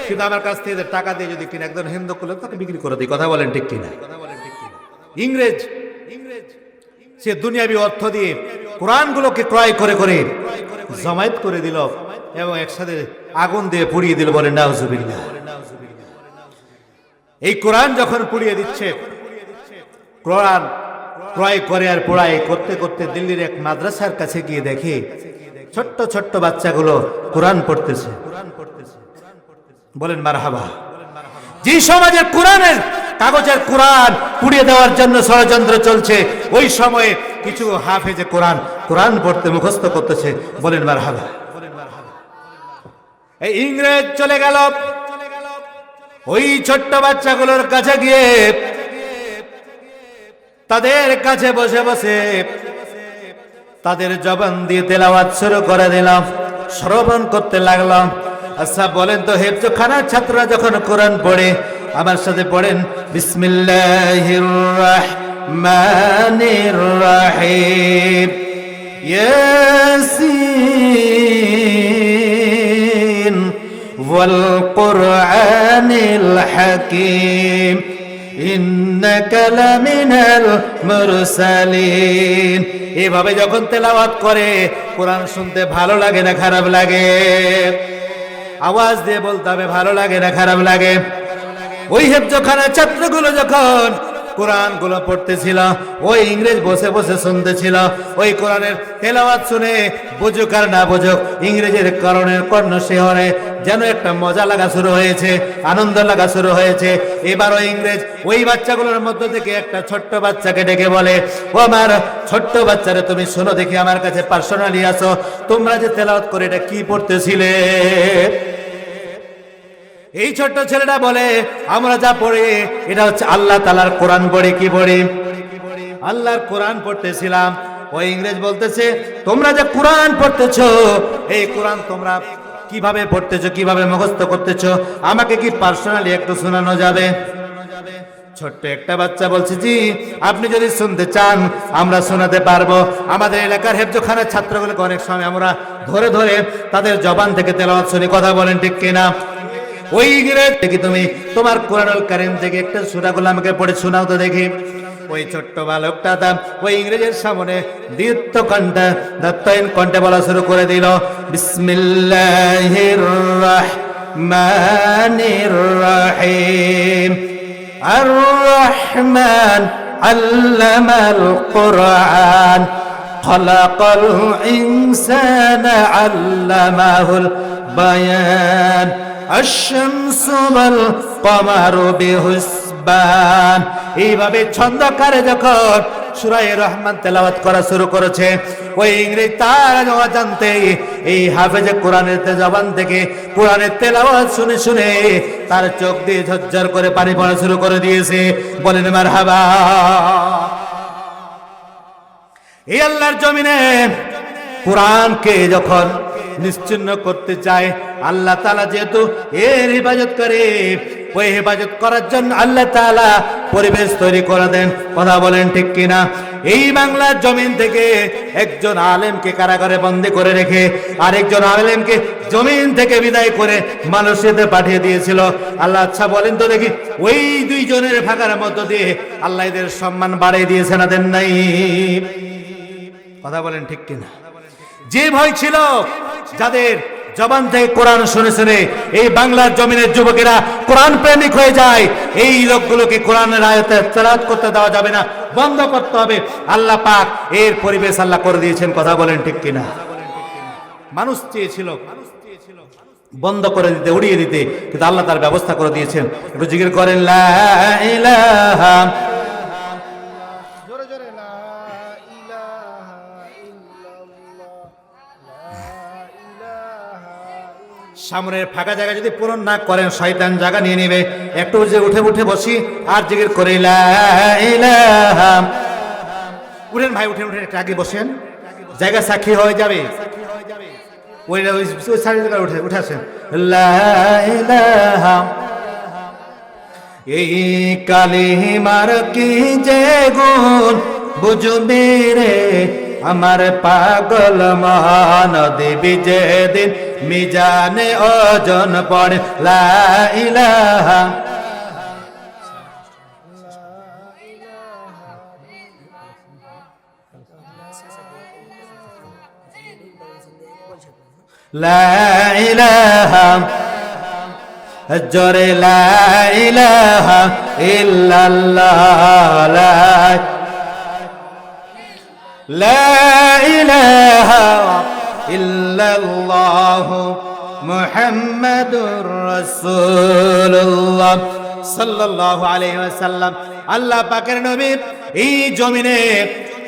কিন্তু আমার কাছ থেকে টাকা দিয়ে যদি কিনে একজন হিন্দু করলে তাকে বিক্রি করে দিই। কথা বলেন ঠিক কিনা? ইংরেজ সে দুনিয়াবি অর্থ দিয়ে কোরআনগুলোকে ক্রয় করে করে জমায়েত করে দিল এবং একসাথে আগুন দিয়ে পুড়িয়ে দিল। বলেন নাউজুবিল্লাহ। এই কোরআন যখন পুড়িয়ে দিচ্ছে, কোরআন ক্রয় করে আর পোড়ায় করতে করতে দিল্লির এক মাদ্রাসার কাছে গিয়ে দেখে ছোট্ট ছোট্ট বাচ্চাগুলো কোরআন পড়তেছে। বলেন মারহাবা। যে সমাজের কোরআনের কাগজের কোরআন পুড়িয়ে দেওয়ার জন্য ষড়যন্ত্র চলছে, ওই সময়ে কিছু হাফেজে কোরআন কোরআন পড়তে মুখস্থ করতেছে। বলেন মারহাবা। এই ইংরেজ চলে গেল, ওই ছোট্ট বাচ্চাগুলোর কাছে গিয়ে তাদের কাছে বসে বসে তাদের জবান দিয়ে তেলাওয়াত শুরু করে দিলাম, শ্রবণ করতে লাগলাম। আচ্ছা বলেন তো, হেফজখানার ছাত্ররা যখন কোরআন পড়ে, আমার সাথে পড়েন, বিসমিল্লাহির রাহমানির রাহিম, ইয়াসিন ওয়াল কুরআনিল হাকীম ইন্নাকা লামিনাল মুরসালিন। এভাবে যখন তেলাওয়াত করে, কোরআন শুনতে ভালো লাগে না খারাপ লাগে? আওয়াজ দিয়ে বলতে হবে, ভালো লাগে না খারাপ লাগে? ওই হেফজখানার ছাত্রগুলো যখন কোরআনগুলো পড়তেছিল, ওই ইংরেজ বসে বসে শুনতেছিল। ওই কোরআনের তেলাওয়াত শুনে বুঝুক আর না বুঝুক, ইংরেজের কারণে কর্ণ শিহরে যেন একটা মজা লাগা শুরু হয়েছে, আনন্দ লাগা শুরু হয়েছে। এবার ওই ইংরেজ ওই বাচ্চাগুলোর মধ্য থেকে একটা ছোট্ট বাচ্চাকে ডেকে বলে, ও আমার ছোট্ট বাচ্চারা, তুমি শোনো দেখি, আমার কাছে পার্সোনালি আসো, তোমরা যে তেলাওয়াত করে এটা কি পড়তেছিলে? এই ছোট্ট ছেলেটা বলে, আমরা যা পড়ি এটা হচ্ছে আল্লাহ তাআলার কোরআন পড়ি। কি পড়ি? আল্লাহর কোরআন পড়তেছিলাম। ওই ইংরেজ বলতেছে, তোমরা যে কোরআন পড়তেছো, এই কোরআন তোমরা কিভাবে পড়তেছো, কিভাবে মুখস্থ করতেছো, আমাকে কি পার্সোনালি একটু শোনানো যাবে? ছোট্ট একটা বাচ্চা বলছে, জি, আপনি যদি শুনতে চান আমরা শোনাতে পারবো। আমাদের এলাকার হেফজখানার ছাত্রগুলোকে অনেক সময় আমরা ধরে ধরে তাদের জবান থেকে তেলাওয়াত শুনি। কথা বলেন ঠিক কিনা? ওই ইংরেজ দেখি, তুমি তোমার কোরআনুল কারীম থেকে একটা সূরাগুলো আমাকে পড়ে শোনাও তো দেখি। ওই ছোট্ট বালকটা ওই ইংরেজের সামনে দীপ্ত কণ্ঠে বলা শুরু করে দিল, বিসমিল্লাহির রাহমানির রাহিম, আর রহমান আল্লামাল কুরআন, খালাকাল ইনসানা আল্লামাহুল বায়ান, আশ-শামসু ওয়াল কমারু বিহুসবান। এইভাবে ছন্দকারে যখন সূরা রহমান তেলাওয়াত করা শুরু করেছে, ওই ইংরেজ তার অজান্তেই এই হাফেজে কোরআনের জবান থেকে কোরআনের তেলাওয়াত শুনে শুনে তার চোখ দিয়ে ঝরঝর করে পানি পড়া শুরু করে দিয়েছে। বলেন মারহাবা। এই আল্লাহর জমিনে কোরআনকে যখন নিশ্চিহ্ন করতে চায়, আল্লাহ তাআলা যেহেতু এর হেফাজত করে, ওই হেফাজত করার জন্য আল্লাহ তাআলা পরিবেশ তৈরি করে দেন। কথা বলেন ঠিক কিনা? এই বাংলার জমিন থেকে একজন আলেমকে কারাগারে বন্দী করে রেখে আরেকজন আলেমকে জমিন থেকে বিদায় করে মালয়েশিয়াতে পাঠিয়ে দিয়েছিল আল্লাহ। আচ্ছা বলেন তো দেখি, ওই দুইজনের ভাগার মধ্য দিয়ে আল্লাহ এদের সম্মান বাড়িয়ে দিয়েছে না দেন নাই? কথা বলেন ঠিক কিনা? যে ভয় ছিল, যাদের জবান থেকে কোরআন শুনে শুনে এই বাংলার জমিনের যুবকেরা কোরআন প্রেমিক হয়ে যায়, এই লোকগুলোকে কোরআনের আয়াতে তেলাওয়াত করতে দেওয়া যাবে না, বন্ধ করতে হবে। আল্লাহ পাক এর পরিবেশ আল্লাহ করে দিয়েছেন। কথা বলেন ঠিক কিনা? মানুষ চেয়েছিল বন্ধ করে দিতে, উড়িয়ে দিতে, কিন্তু আল্লাহ তার ব্যবস্থা করে দিয়েছেন। একটু জিকির করেন লা ইলাহা। সামনের ফাঁকা জায়গা যদি পূরণ না করেন শয়তান জায়গা নিয়ে নেবে। একটু যে উঠে উঠে বসি আর জিকির করে লা ইলাহা। উঠেন ভাই, উঠেন উঠেন, একটু আগে বসেন, জায়গা সাক্ষী হয়ে যাবে। ওই সাইডে উঠে আসেন। লা ইলাহা। এই কালিমার কি যে গুণ বুঝবি রে আমার পাগল মন, দেবী যেদিন মিজানে ওজন পড়ে লা ইলাহা। লা ইলাহা জোরে লা ইলাহা ইল্লাল্লাহ। লা ইলাহা ইল্লাল্লাহ মুহাম্মাদুর রাসূলুল্লাহ সাল্লাল্লাহু আলাইহি ওয়াসাল্লাম। আল্লাহ পাকের নবী এই জমিনে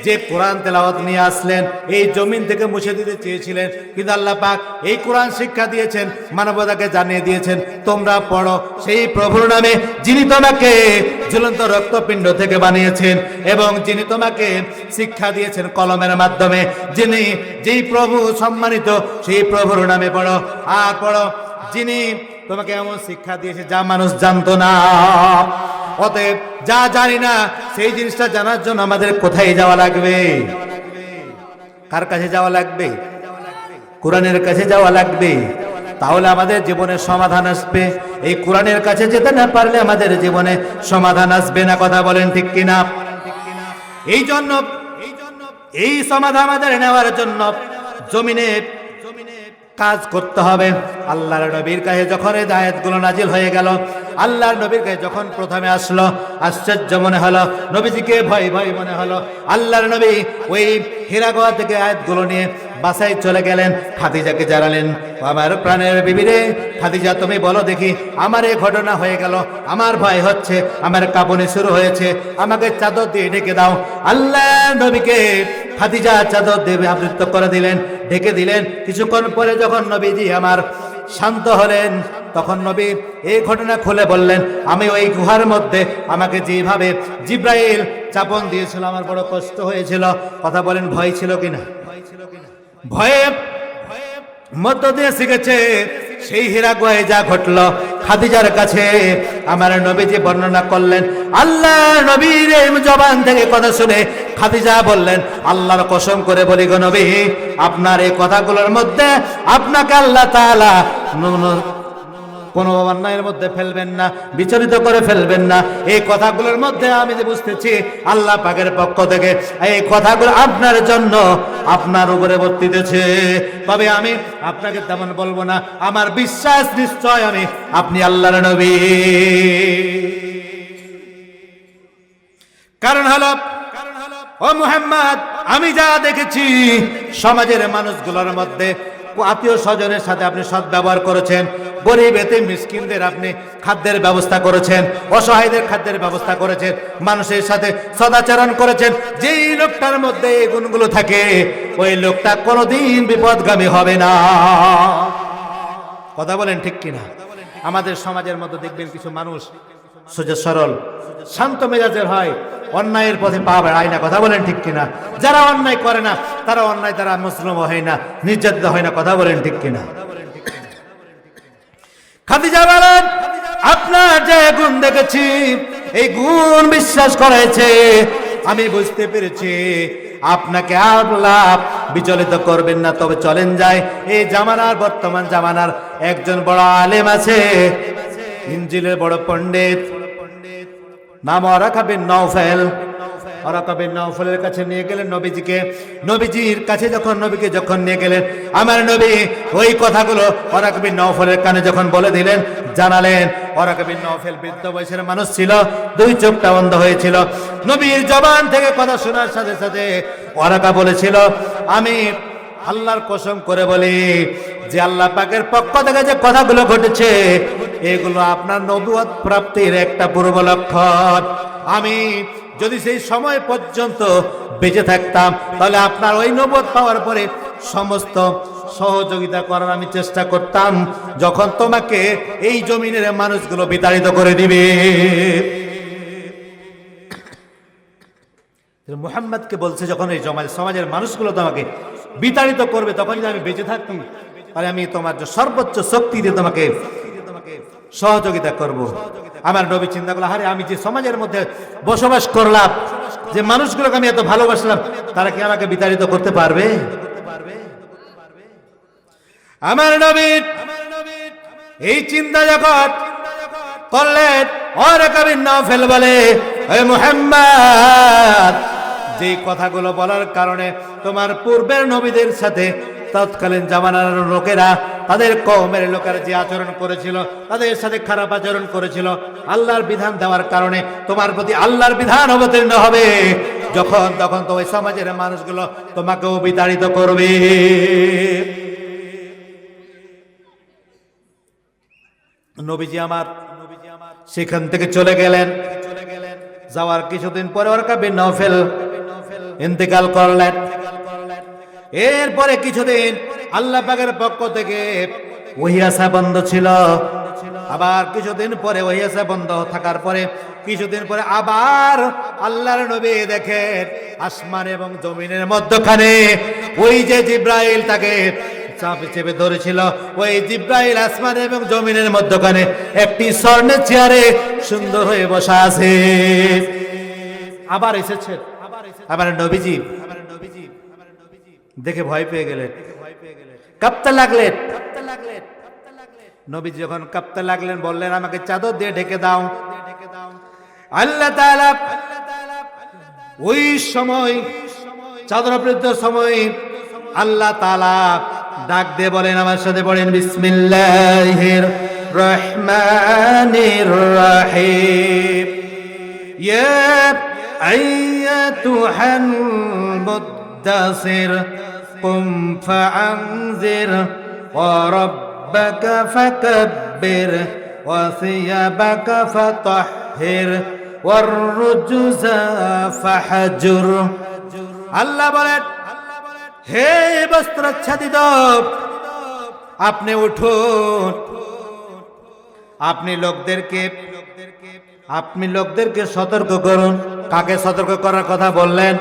যে কোরআন তেলাওয়াত নিয়ে আসলেন, এই জমিন থেকে মুছে দিতে চেয়েছিলেন, কিন্তু আল্লাহ পাক এই কোরআন শিক্ষা দিয়েছেন, মানবতাকে জানিয়ে দিয়েছেন তোমরা পড়ো সেই প্রভুর নামে যিনি তোমাকে ঝুলন্ত রক্তপিণ্ড থেকে বানিয়েছেন এবং যিনি তোমাকে শিক্ষা দিয়েছেন কলমের মাধ্যমে, যেই প্রভু সম্মানিত সেই প্রভুর নামে পড়ো। আর পড়ো যিনি তোমাকে এমন শিক্ষা দিয়েছে যা মানুষ জানতো না। অতএব যা জানি না সেই জিনিসটা জানার জন্য আমাদের কোথায় যাওয়া লাগবে? কার কাছে যাওয়া লাগবে? কোরআনের কাছে যাওয়া লাগবে। তাহলে আমাদের জীবনে সমাধান আসবে। এই কোরআনের কাছে যেতে না পারলে আমাদের জীবনে সমাধান আসবে না। কথা বলেন ঠিক কিনা? এই জন্য এই সমাধান আমাদের নেওয়ার জন্য জমিনে কাজ করতে হবে। আল্লাহর নবীর কাছে যখন এই আয়াতগুলো নাজিল হয়ে গেল, আল্লাহর নবীর কাছে যখন প্রথমে আসলো আশ্চর্য মনে হলো, নবীজিকে ভয় ভয় মনে হলো। আল্লাহর নবী ওই হীরা গুহা থেকে আয়াতগুলো নিয়ে বাসায় চলে গেলেন, খাদিজাকে জানালেন, আমার প্রাণের বিবি রে খাদিজা, তুমি বলো দেখি, আমার এই ঘটনা হয়ে গেল, আমার ভয় হচ্ছে, আমার কাঁপুনি শুরু হয়েছে, আমাকে চাদর দিয়ে ঢেকে দাও। আল্লাহ নবীকে খাদিজা চাদর দিয়ে আবৃত করে দিলেন, ঢেকে দিলেন। কিছুক্ষণ পরে যখন নবীজি আমার শান্ত হলেন, তখন নবী এই ঘটনা খুলে বললেন, আমি ওই গুহার মধ্যে আমাকে যেভাবে জিব্রাইল চাপন দিয়েছিল আমার বড় কষ্ট হয়েছিল। কথা বলেন, ভয় ছিল কিনা? ভয়ে মধ্য দিয়ে শিখেছে। সেই হীরা গুহায় যা ঘটলো খাদিজার কাছে আমার নবীজি বর্ণনা করলেন। আল্লাহ নবীর জবান থেকে কথা শুনে খাদিজা বললেন, আল্লাহর কসম করে বলি গো নবী, আপনার এই কথাগুলোর মধ্যে আপনাকে আল্লাহ তাআলা কোনো অন্যায়ের মধ্যে ফেলবেন না, বিচলিত করে ফেলবেন না। এই কথাগুলোর মধ্যে আমি যে বুঝতেছি আল্লাহ পাকের পক্ষ থেকে এই কথাগুলো আপনার জন্য আপনার উপরে বর্তিতেছে। তবে আমি আপনাকে তেমন বলবো না, আমার বিশ্বাস নিশ্চয় আপনি আল্লাহর নবী। কারণ হলো ও মুহাম্মদ, আমি যা দেখেছি সমাজের মানুষগুলোর মধ্যে আত্মীয় স্বজনের সাথে আপনি সদ্ব্যবহার করেছেন, গরিব এতিম মিসকিনদের আপনি খাদ্যের ব্যবস্থা করেছেন, অসহায়দের খাদ্যের ব্যবস্থা করেছেন, মানুষের সাথে সদাচরণ করেছেন। যেই লোকটার মধ্যে এই গুণগুলো থাকে ওই লোকটা কোনোদিন বিপদগামী হবে না। কথা বলেন ঠিক কিনা? আমাদের সমাজের মধ্যে দেখবেন কিছু মানুষ সোজা সরল শান্ত মেজাজের হয়, অন্যায়ের পথে পা বাড়ায় না। কথা বলেন ঠিক কিনা? যারা অন্যায় করে না তারা অন্যায় দ্বারা মুসলিম হয় না, নির্যাতিত হয় না। কথা বলেন ঠিক কিনা? খাদিজা বলেন, আপনার যে গুণ দেখেছি এই গুণ বিশ্বাস করেছে, আমি বুঝতে পেরেছি আপনাকে আল্লাহ বিচলিত করবেন না। তবে চলেন যাই, এই জামানার বর্তমান জামানার একজন বড় আলেম আছে, ইনজিলের বড় পণ্ডিত, নাম Waraqa bin Nawfal. Waraqa bin নওফেলের কাছে নিয়ে গেলেন নবীজিকে। নবীজির কাছে নবীকে যখন নিয়ে গেলেন, আমার নবী ওই কথাগুলো ওয়ারাকা বিন নওফেলের কানে যখন বলে দিলেন, জানালেন। ওয়ারাকা বিন নওফেল বৃদ্ধ বয়সের মানুষ ছিল, দুই চোখটা বন্ধ হয়েছিল। নবীর জবান থেকে কথা শোনার সাথে সাথে ওয়ারাকা বলেছিল, আমি আল্লাহর কসম করে বলি যে আল্লাহ পাকের পক্ষ থেকে যে কথাগুলো ঘটেছে এগুলো আপনার নবুয়ত প্রাপ্তির একটা পূর্ব লক্ষণ। আমি যদি সেই সময় পর্যন্ত বেঁচে থাকতাম তাহলে আপনার ওই নবুয়ত পাওয়ার পরে সমস্ত সহযোগিতা করার আমি চেষ্টা করতাম, যখন তোমাকে এই জমিনের মানুষগুলো বিতাড়িত করে দিবে। মুহাম্মদকে বলছে যখন এই সমাজের মানুষগুলো তোমাকে বিতাড়িত করবে, তখন যদি আমি বেঁচে থাকতাম তাহলে আমি তোমার যে সর্বোচ্চ শক্তি দিয়ে তোমাকে সহযোগিতা করব। আমার নবী চিন্তা করলো, আরে আমি যে সমাজের মধ্যে বসবাস করলাম, যে মানুষগুলোকে আমি এত ভালোবাসলাম, তারা কি আমাকে বিতাড়িত করতে পারবে? আমার নবী এই চিন্তা যখন করলেন, ওয়ারাকা বিন নওফেল বলে, হে মুহাম্মদ, যে কথাগুলো বলার কারণে তোমার পূর্বের নবীদের সাথে তৎকালীন জামানার লোকেরা, তাদের কওমের লোকেরা যে আচরণ করেছিল, তাদের সাথে খারাপ আচরণ করেছিল, আল্লাহর বিধান দেওয়ার কারণে তোমার প্রতি আল্লাহর বিধান অবতীর্ণ হবে, যখন তখন তো ওই সমাজের মানুষগুলো তোমাকেও বিতাড়িত করবে। নবীজি আমার সেখান থেকে চলে গেলেন। যাওয়ার কিছুদিন পরে ওয়ারাকা বিন নওফেল ইন্তেকাল করলেন। এরপরে কিছুদিন আল্লাহ পাকের পক্ষ থেকে ওহী আসা বন্ধ ছিল। আবার কিছুদিন পরে ওহী আসা বন্ধ থাকার পরে কিছুদিন পরে আবার আল্লাহর নবী দেখেন আসমান এবং জমিনের মধ্যখানে ওই যে জিব্রাইল তাকে চাপে চেপে ধরেছিল, ওই জিব্রাইল আসমান এবং জমিনের মধ্যখানে একটি স্বর্ণের চেয়ারে সুন্দর হয়ে বসা আছে। আবার এসেছে আমার নবীজি দেখে ভয় পেয়ে গেলেন, কাঁপতে লাগলেন। নবীজি যখন কাঁপতে লাগলেন বললেন, আমাকে চাদর দিয়ে ঢেকে দাও। আল্লাহ তাআলা ওই সময় চাদরাবৃত সময় আল্লাহ তাআলা ডাক দিয়ে বলেন, আমার সাথে বলেন, বিসমিল্লাহির রহমানির রহিম। ইয়া আইয়াতুহাল মুদ্দাসির কুম ফাআনজির ওয়া রাব্বাকা ফাকাব্বির ওয়া সিয়াবাকা ফাতাহহির ওয়ার রুজুজা ফাহজুর। আল্লাহ বলেন, হে বস্ত্রাচ্ছাদিত, আপনি উঠুন, আপনি লোকদেরকে সতর্ক করুন। কাকে সতর্ক করার কথা বললেন?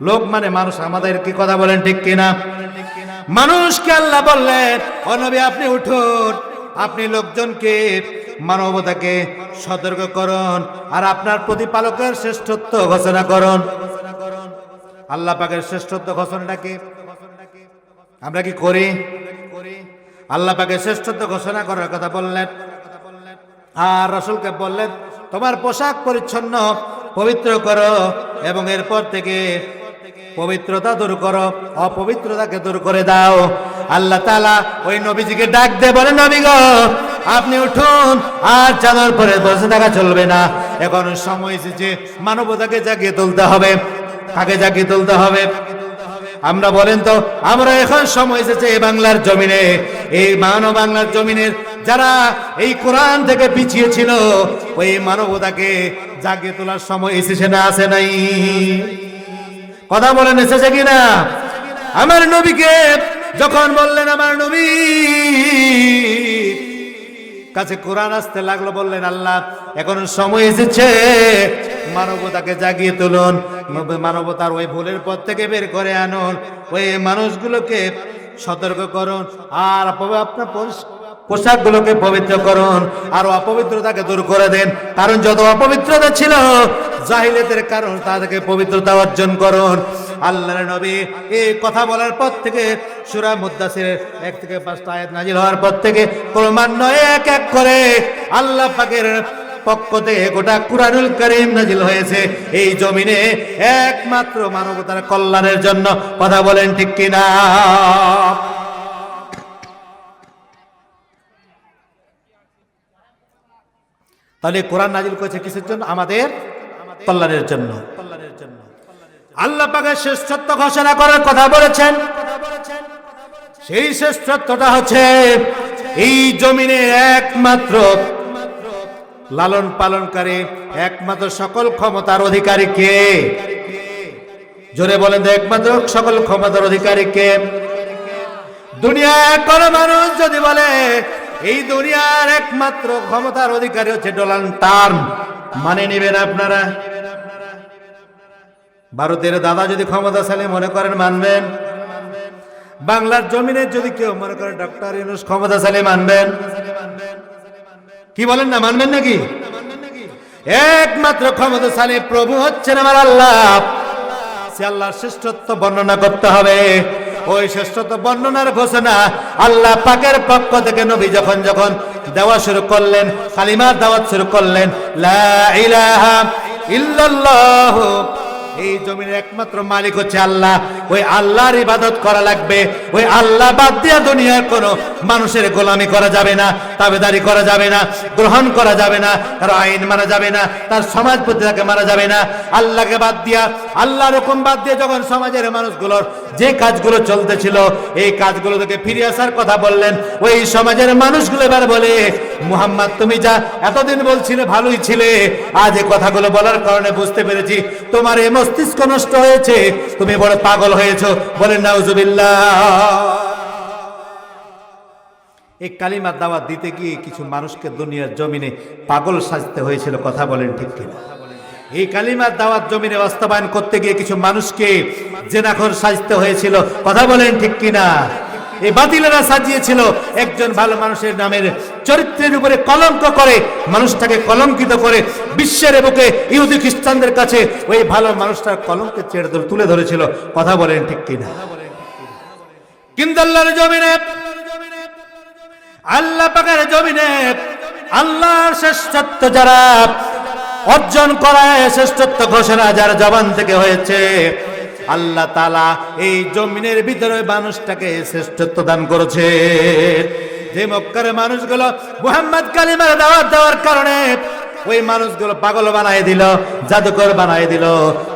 লোক মানে মানুষ, আমাদের কি কথা বলেন ঠিক কিনা? মানুষকে আল্লাহ বললেন, ও নবী আপনি উঠুন, আপনি লোকজনকে, মানবতাকে সতর্ক করুন, আর আপনার প্রতিপালকের শ্রেষ্ঠত্ব ঘোষণা করুন। আল্লাহ পাকের শ্রেষ্ঠত্ব ঘোষণাটা কি আমরা কি করি? আল্লাহ পাকের শ্রেষ্ঠত্ব ঘোষণা করার কথা বললেন, আর রাসূলকে বললেন, তোমার পোশাক পরিচ্ছন্ন পবিত্র করো এবং এরপর থেকে পবিত্রতা দূর করো, অপবিত্রতাকে দূর করে দাও। আল্লাহ তাআলা ওই নবীজিকে ডাক দিয়ে বলেন, নবী গো আপনি উঠুন, আর চাদর পরে বসে থাকা চলবে না। এখন সময় এসেছে মানবতাকে জাগিয়ে তুলতে হবে। কাকে জাগিয়ে তুলতে হবে? আমরা বলেন তো, আমরা এখন সময় এসেছে এই বাংলার জমিনে, এই বাংলার জমিনের যারা এই কোরআন থেকে পিছিয়ে ছিল, ওই মানবতাকে জাগিয়ে তোলার সময় এসেছে না আসে নাই? কথা বলেন, এসেছে কিনা? আমার নবীকে যখন বললেন, আমার নবী কাছে কোরআন আসতে লাগলো, বললেন, আল্লাহ এখন সময় এসেছে, মানবতাকে জাগিয়ে তুলুন, মানবতার ওই ভুলের পথ থেকে বের করে আনুন, ওই মানুষগুলোকে সতর্ক করুন, আর আপনার পোশাকগুলোকে পবিত্র করুন, আর অপবিত্রতাকে দূর করে দেন। কারণ যত অপবিত্রতা ছিল জাহিলিয়াতের কারণ, তাদেরকে পবিত্রতা অর্জন করুন। আল্লাহর নবী এই কথা বলার পর থেকে সূরা মুদ্দাসিরের 1 থেকে 5টা আয়াত নাজিল হওয়ার পর থেকে ক্রমান্বয়ে এক এক করে আল্লাহ পাকের পক্ষ থেকে গোটা কুরআনুল কারীম নাজিল হয়েছে এই জমিনে একমাত্র মানবতার কল্যাণের জন্য। কথা বলেন ঠিক কিনা? তাহলে কোরআন নাজিল করেছে কিসের জন্য? আমাদের কল্যাণের জন্য। আল্লাহ পাকের শ্রেষ্ঠত্ব ঘোষণা করার কথা বলেছেন। সেই শ্রেষ্ঠত্বটা হচ্ছে এই জমিনে একমাত্র লালন পালনকারী, একমাত্র সকল ক্ষমতার অধিকারী কে? জোরে বলেন তো, একমাত্র সকল ক্ষমতার অধিকারী কে? দুনিয়ার কোন মানুষ যদি বলে এই দুনিয়ার একমাত্র ক্ষমতার অধিকারী হচ্ছে ডোনাল্ড ট্রাম্প, মানে নেবেন আপনারা? ভারতের দাদা যদি ক্ষমতাশালী মনে করেন, মানবেন? বাংলার জমিনে যদি কেউ মনে করে ডক্টর ইউনূস ক্ষমতাশালী, মানবেন? কি বলেন না, মানবেন নাকি? একমাত্র ক্ষমতাশালী প্রভু হচ্ছেন আমার আল্লাহ। সে আল্লাহর শ্রেষ্ঠত্ব বর্ণনা করতে হবে। ওই শ্রেষ্ঠত্ব বর্ণনার ঘোষণা আল্লাহ পাকের পক্ষ থেকে নবী যখন যখন দেওয়া শুরু করলেন, কালিমার দাওয়াত শুরু করলেন, লা ইলাহা ইল্লাল্লাহ, এই জমিনের একমাত্র মালিক হচ্ছে আল্লাহ। ওই আল্লাহর ইবাদত করা লাগবে। ওই আল্লাহ বাদ দিয়ে দুনিয়ার কোনো মানুষের গোলামি করা যাবে না, তাবেদারি করা যাবে না, গ্রহণ করা যাবে না, তার আইন মানা যাবে না, তার সমাজ প্রতিটাকে মানা যাবে না। আল্লাহকে বাদ দিয়া, আল্লাহর হুকুম বাদ দিয়ে যখন সমাজের মানুষগুলোর যে কাজগুলো চলতেছিল এই কাজগুলো থেকে ফিরে আসার কথা বললেন, ওই সমাজের মানুষগুলো এবার বলে, মুহাম্মদ তুমি যা এতদিন বলছিলে ভালোই ছিলে, আজ এই কথাগুলো বলার কারণে বুঝতে পেরেছি তোমার এই মস্তিষ্ক নষ্ট হয়েছে, তুমি বড় পাগল হয়েছো। বলেন নাউজুবিল্লাহ। এই কালিমার দাওয়াত দিতে গিয়ে কিছু মানুষকে দুনিয়ার জমিনে পাগল সাজতে হয়েছিল। কথা বলেন ঠিক কিনা? এই কালিমার দাওয়াত জমিনে বাস্তবায়ন করতে গিয়ে কিছু মানুষকে জেনাখোর সাজতে হয়েছিল। কথা বলেন ঠিক কিনা? এই বাতিলেরা সাজিয়েছিল একজন ভালো মানুষের নামের চরিত্রের উপরে কলঙ্ক করে, মানুষটাকে কলঙ্কিত করে বিশ্বের বুকে ইহুদি খ্রিস্টানদের কাছে ওই ভালো মানুষটার কলঙ্কে ছেড়ে তুলে ধরেছিল। কথা বলেন ঠিক কিনা? কিন্তু আল্লাহর জমিনে, আল্লাহ পাকের জমিনে আল্লাহর শ্রেষ্ঠত্ব যারা অর্জন করায়, শ্রেষ্ঠত্ব ঘোষণা যার জবান থেকে হয়েছে, আল্লাহ তাআলা এই জমিনের ভিতরে মানুষটাকে শ্রেষ্ঠত্ব দান করেছে। যে মক্কার মানুষগুলো মুহাম্মদ কালিমার দাওয়াত দেওয়ার কারণে ওই মানুষগুলো পাগল বানায় দিল, জাদুকর বানায় দিল,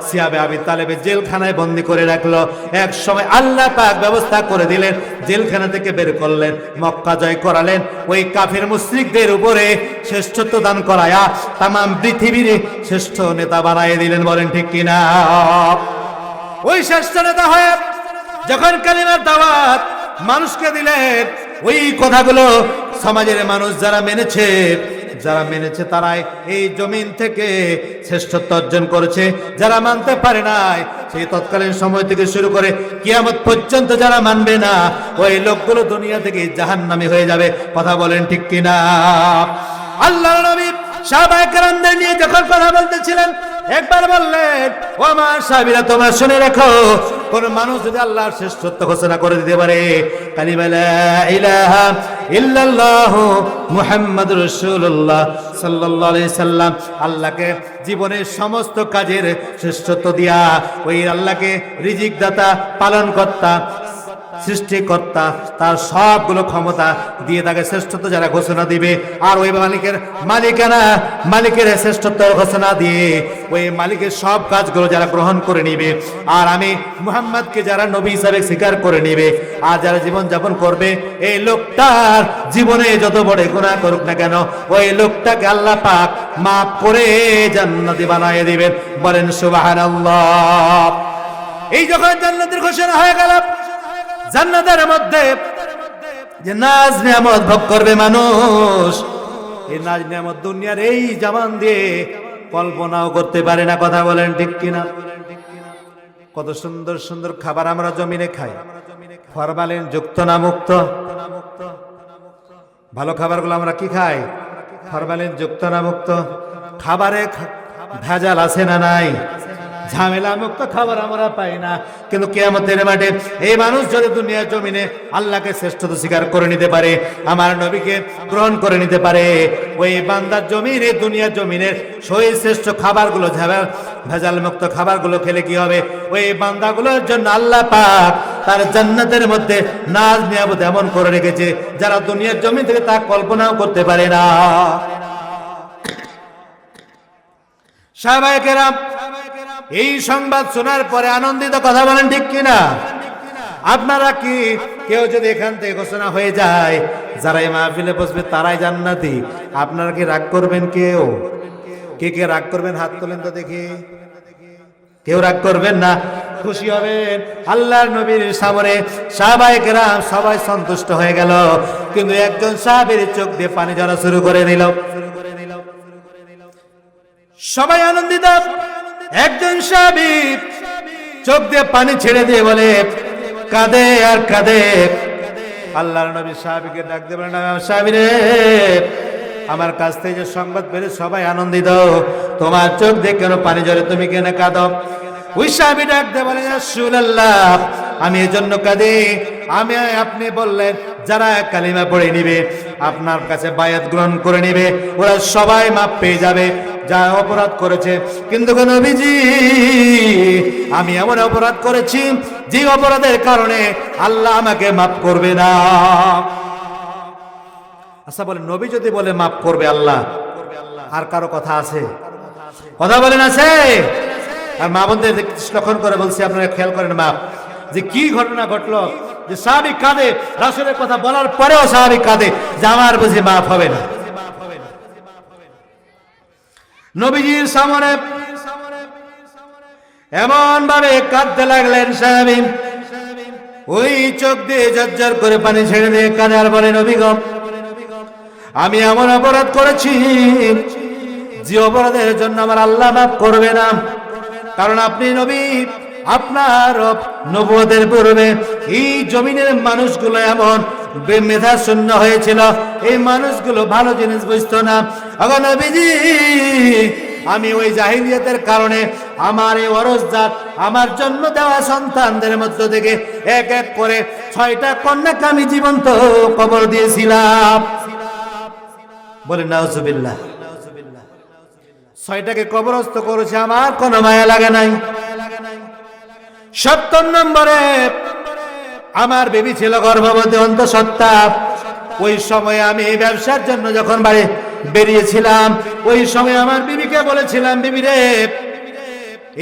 সিয়াবে আবি তালেবের জেলখানায় বন্দী করে রাখলো। এক সময় আল্লাহ পাক ব্যবস্থা করে দিলেন, জেলখানা থেকে বের করলেন, মক্কা জয় করালেন, ওই কাফির মুশরিকদের উপরে শ্রেষ্ঠত্ব দান করায়া তামাম পৃথিবীর শ্রেষ্ঠ নেতা বানায় দিলেন। বলেন ঠিক কিনা? ওই শ্রেষ্ঠ নেতা হয়ে যখন কালিমার দাওয়াত মানুষকে দিলেন, ওই কথাগুলো সমাজের মানুষ যারা মেনেছে তারাই এই জমিন থেকে শ্রেষ্ঠত্ব অর্জন করেছে। যারা মানতে পারে নাই, সেই তৎকালীন সময় থেকে শুরু করে কিয়ামত পর্যন্ত যারা মানবে না, ওই লোকগুলো দুনিয়া থেকে জাহান্নামী হয়ে যাবে। কথা বলেন ঠিক কিনা? আল্লাহর নবী সাহাবায়ে কেরামদের নিয়ে যখন কথা বলতেছিলেন, একবার বললেন, ও আমার সাহাবীরা তোমরা শুনে রাখো, কোন মানুষ যদি আল্লাহর শ্রেষ্ঠত্ব ঘোষণা করে দিতে পারে, কালিমা লা ইলাহা ইল্লাল্লাহ মুহাম্মাদুর রাসূলুল্লাহ সাল্লাল্লাহু আলাইহি সাল্লাম, আল্লাহকে জীবনের সমস্ত কাজের শ্রেষ্ঠত্ব দিয়া, ওই আল্লাহকে রিজিক দাতা, পালন কর্তা, সৃষ্টিকর্তা, তার সবগুলো ক্ষমতা দিয়ে তাকে শ্রেষ্ঠত্ব যারা ঘোষণা দিবে, আর ওই মালিকের শ্রেষ্ঠত্বের ঘোষণা দিয়ে ওই মালিকের সব কাজগুলো যারা গ্রহণ করে নিবে, আর আমি মুহাম্মদকে যারা নবী হিসাবে স্বীকার করে নিবে, আর যারা জীবন যাপন করবে, এই লোকটার জীবনে যত বড় গুনাহ করুক না কেন, ওই লোকটাকে আল্লাহ পাক মাফ করে জান্নাতি বানায় দিবেন। বলেন সুবহানাল্লাহ। এই যখন জান্নাতের ঘোষণা হয়ে গেল, জান্নাতের মধ্যে যে নাজ নিয়ামত ভোগ করবে মানুষ, এই নাজ নিয়ামত দুনিয়ার এই জামান দিয়ে কল্পনাও করতে পারে না। কথা বলেন ঠিক কিনা? কত সুন্দর সুন্দর খাবার আমরা জমিনে খাই, ফরমালিন যুক্ত না মুক্ত? ভালো খাবারগুলো আমরা কি খাই? ফরমালিন যুক্ত না মুক্ত? খাবারে ভেজাল আছে না নাই? ঝামেলা মুক্ত খাবার আমরা পাই না। কিন্তু কিয়ামতের মাঠে এই মানুষ যদি দুনিয়ার জমিনে আল্লাহকে শ্রেষ্ঠত্ব স্বীকার করে নিতে পারে, আমার নবীকে গ্রহণ করে নিতে পারে, ওই বান্দার জমিনে দুনিয়ার জমিনের শ্রেষ্ঠ খাবারগুলো ভেজাল মুক্ত খাবারগুলো খেলে কি হবে? ওই বান্দাগুলোর জন্য আল্লাহ পাক তার জান্নাতের মধ্যে নাজ নিয়ামত এমন করে রেখেছে যারা দুনিয়ার জমি থেকে তা কল্পনাও করতে পারে না। সাহাবায়ে কেরাম এই সংবাদ শোনার পরে আনন্দিত, কথা বলেন ঠিক কিনা? আপনারা কি কেউ যদি এখান থেকে ঘোষণা হয়ে যায় যারা এই মাহফিলে বসবে তারাই জান্নাতি, আপনারা কি রাগ করবেন? কেউ কে কে রাগ করবেন? হাত তোলেন তো দেখি। কেউ রাগ করবেন না, খুশি হবেন। আল্লাহর নবীর সামনে সাহাবায়ে কেরাম সবাই সন্তুষ্ট হয়ে গেল, কিন্তু একজন সাহাবীর চোখ দিয়ে পানি ঝরা শুরু করে নিল। সবাই আনন্দিত, একজন সাহাবী চোখ দিয়ে পানি ছেড়ে দিয়ে বলে, কাঁদে আর কাঁদে। আল্লাহর নবী সাহাবীকে ডাক দিয়ে বলেন, সাহাবী রে, আমার কাছ থেকে যে সংবাদ পেলে সবাই আনন্দিত, তোমার চোখ দিয়ে কেন পানি ঝরে, তুমি কেন কাঁদো? ওই সাহাবী ডাক দিয়ে বলেন, ইয়া রাসূলুল্লাহ, আমি এজন্য কাঁদি, আপনি বললেন যারা কালিমা পড়ে নিবে, আপনার কাছে বায়াত গ্রহণ করে নিবে, ওরা সবাই মাপ পেয়ে যাবে যা অপরাধ করেছে। কিন্তু নবীজি, আমি এমন অপরাধ করেছি যে অপরাধের কারণে আল্লাহ আমাকে মাফ করবে না। আচ্ছা বলেন, নবী যদি বলে মাফ করবে আল্লাহ, আর কারো কথা আছে? কথা বলেন আছে? আর মা বোনদের লক্ষণ করে বলছি, আপনারা খেয়াল করেন মাপ যে কি ঘটনা ঘটলো, যে সাহাবী কাঁদে, রাসূলের কথা বলার পরেও সাহাবী কাঁদে যে আমার বুঝি মাফ হবে না। নবীজির সামনে এমন ভাবে কাঁদতে লাগলেন সাহাবী, ওই চোখ দিয়ে ঝরঝর করে পানি ছেড়ে দিয়ে কাঁদে আর বলে, নবী গো, আমি এমন অপরাধ করেছি যে অপরাধের জন্য আমার আল্লাহ মাফ করবে না। কারণ আপনি নবী, আপনার নবুয়তের পূর্বে এই জমিনের মানুষগুলো এমন মেধা শূন্য হয়েছিল, এই মানুষগুলো ভালো জিনিস বুঝতো না। আগো নবীজি, আমি ওই জাহিলিয়াতের কারণে আমার এই ওরস জাত, আমার জন্ম দেওয়া সন্তানদের মধ্য থেকে এক এক করে 6টা কন্যাকে আমি জীবন্ত কবর দিয়েছিলাম। বলেন নাউজুবিল্লাহ। 6টাকে কবরস্থ করেছে, আমার কোনো মায়া লাগে নাই। 70 নম্বরে আমার বেবি ছিল গর্ভবতী অন্তঃসত্ত্বা। ওই সময় আমি এই ব্যবসার জন্য যখন বাড়ি বেরিয়েছিলাম, ওই সময় আমার বিবিকে বলেছিলাম, বিবি রে,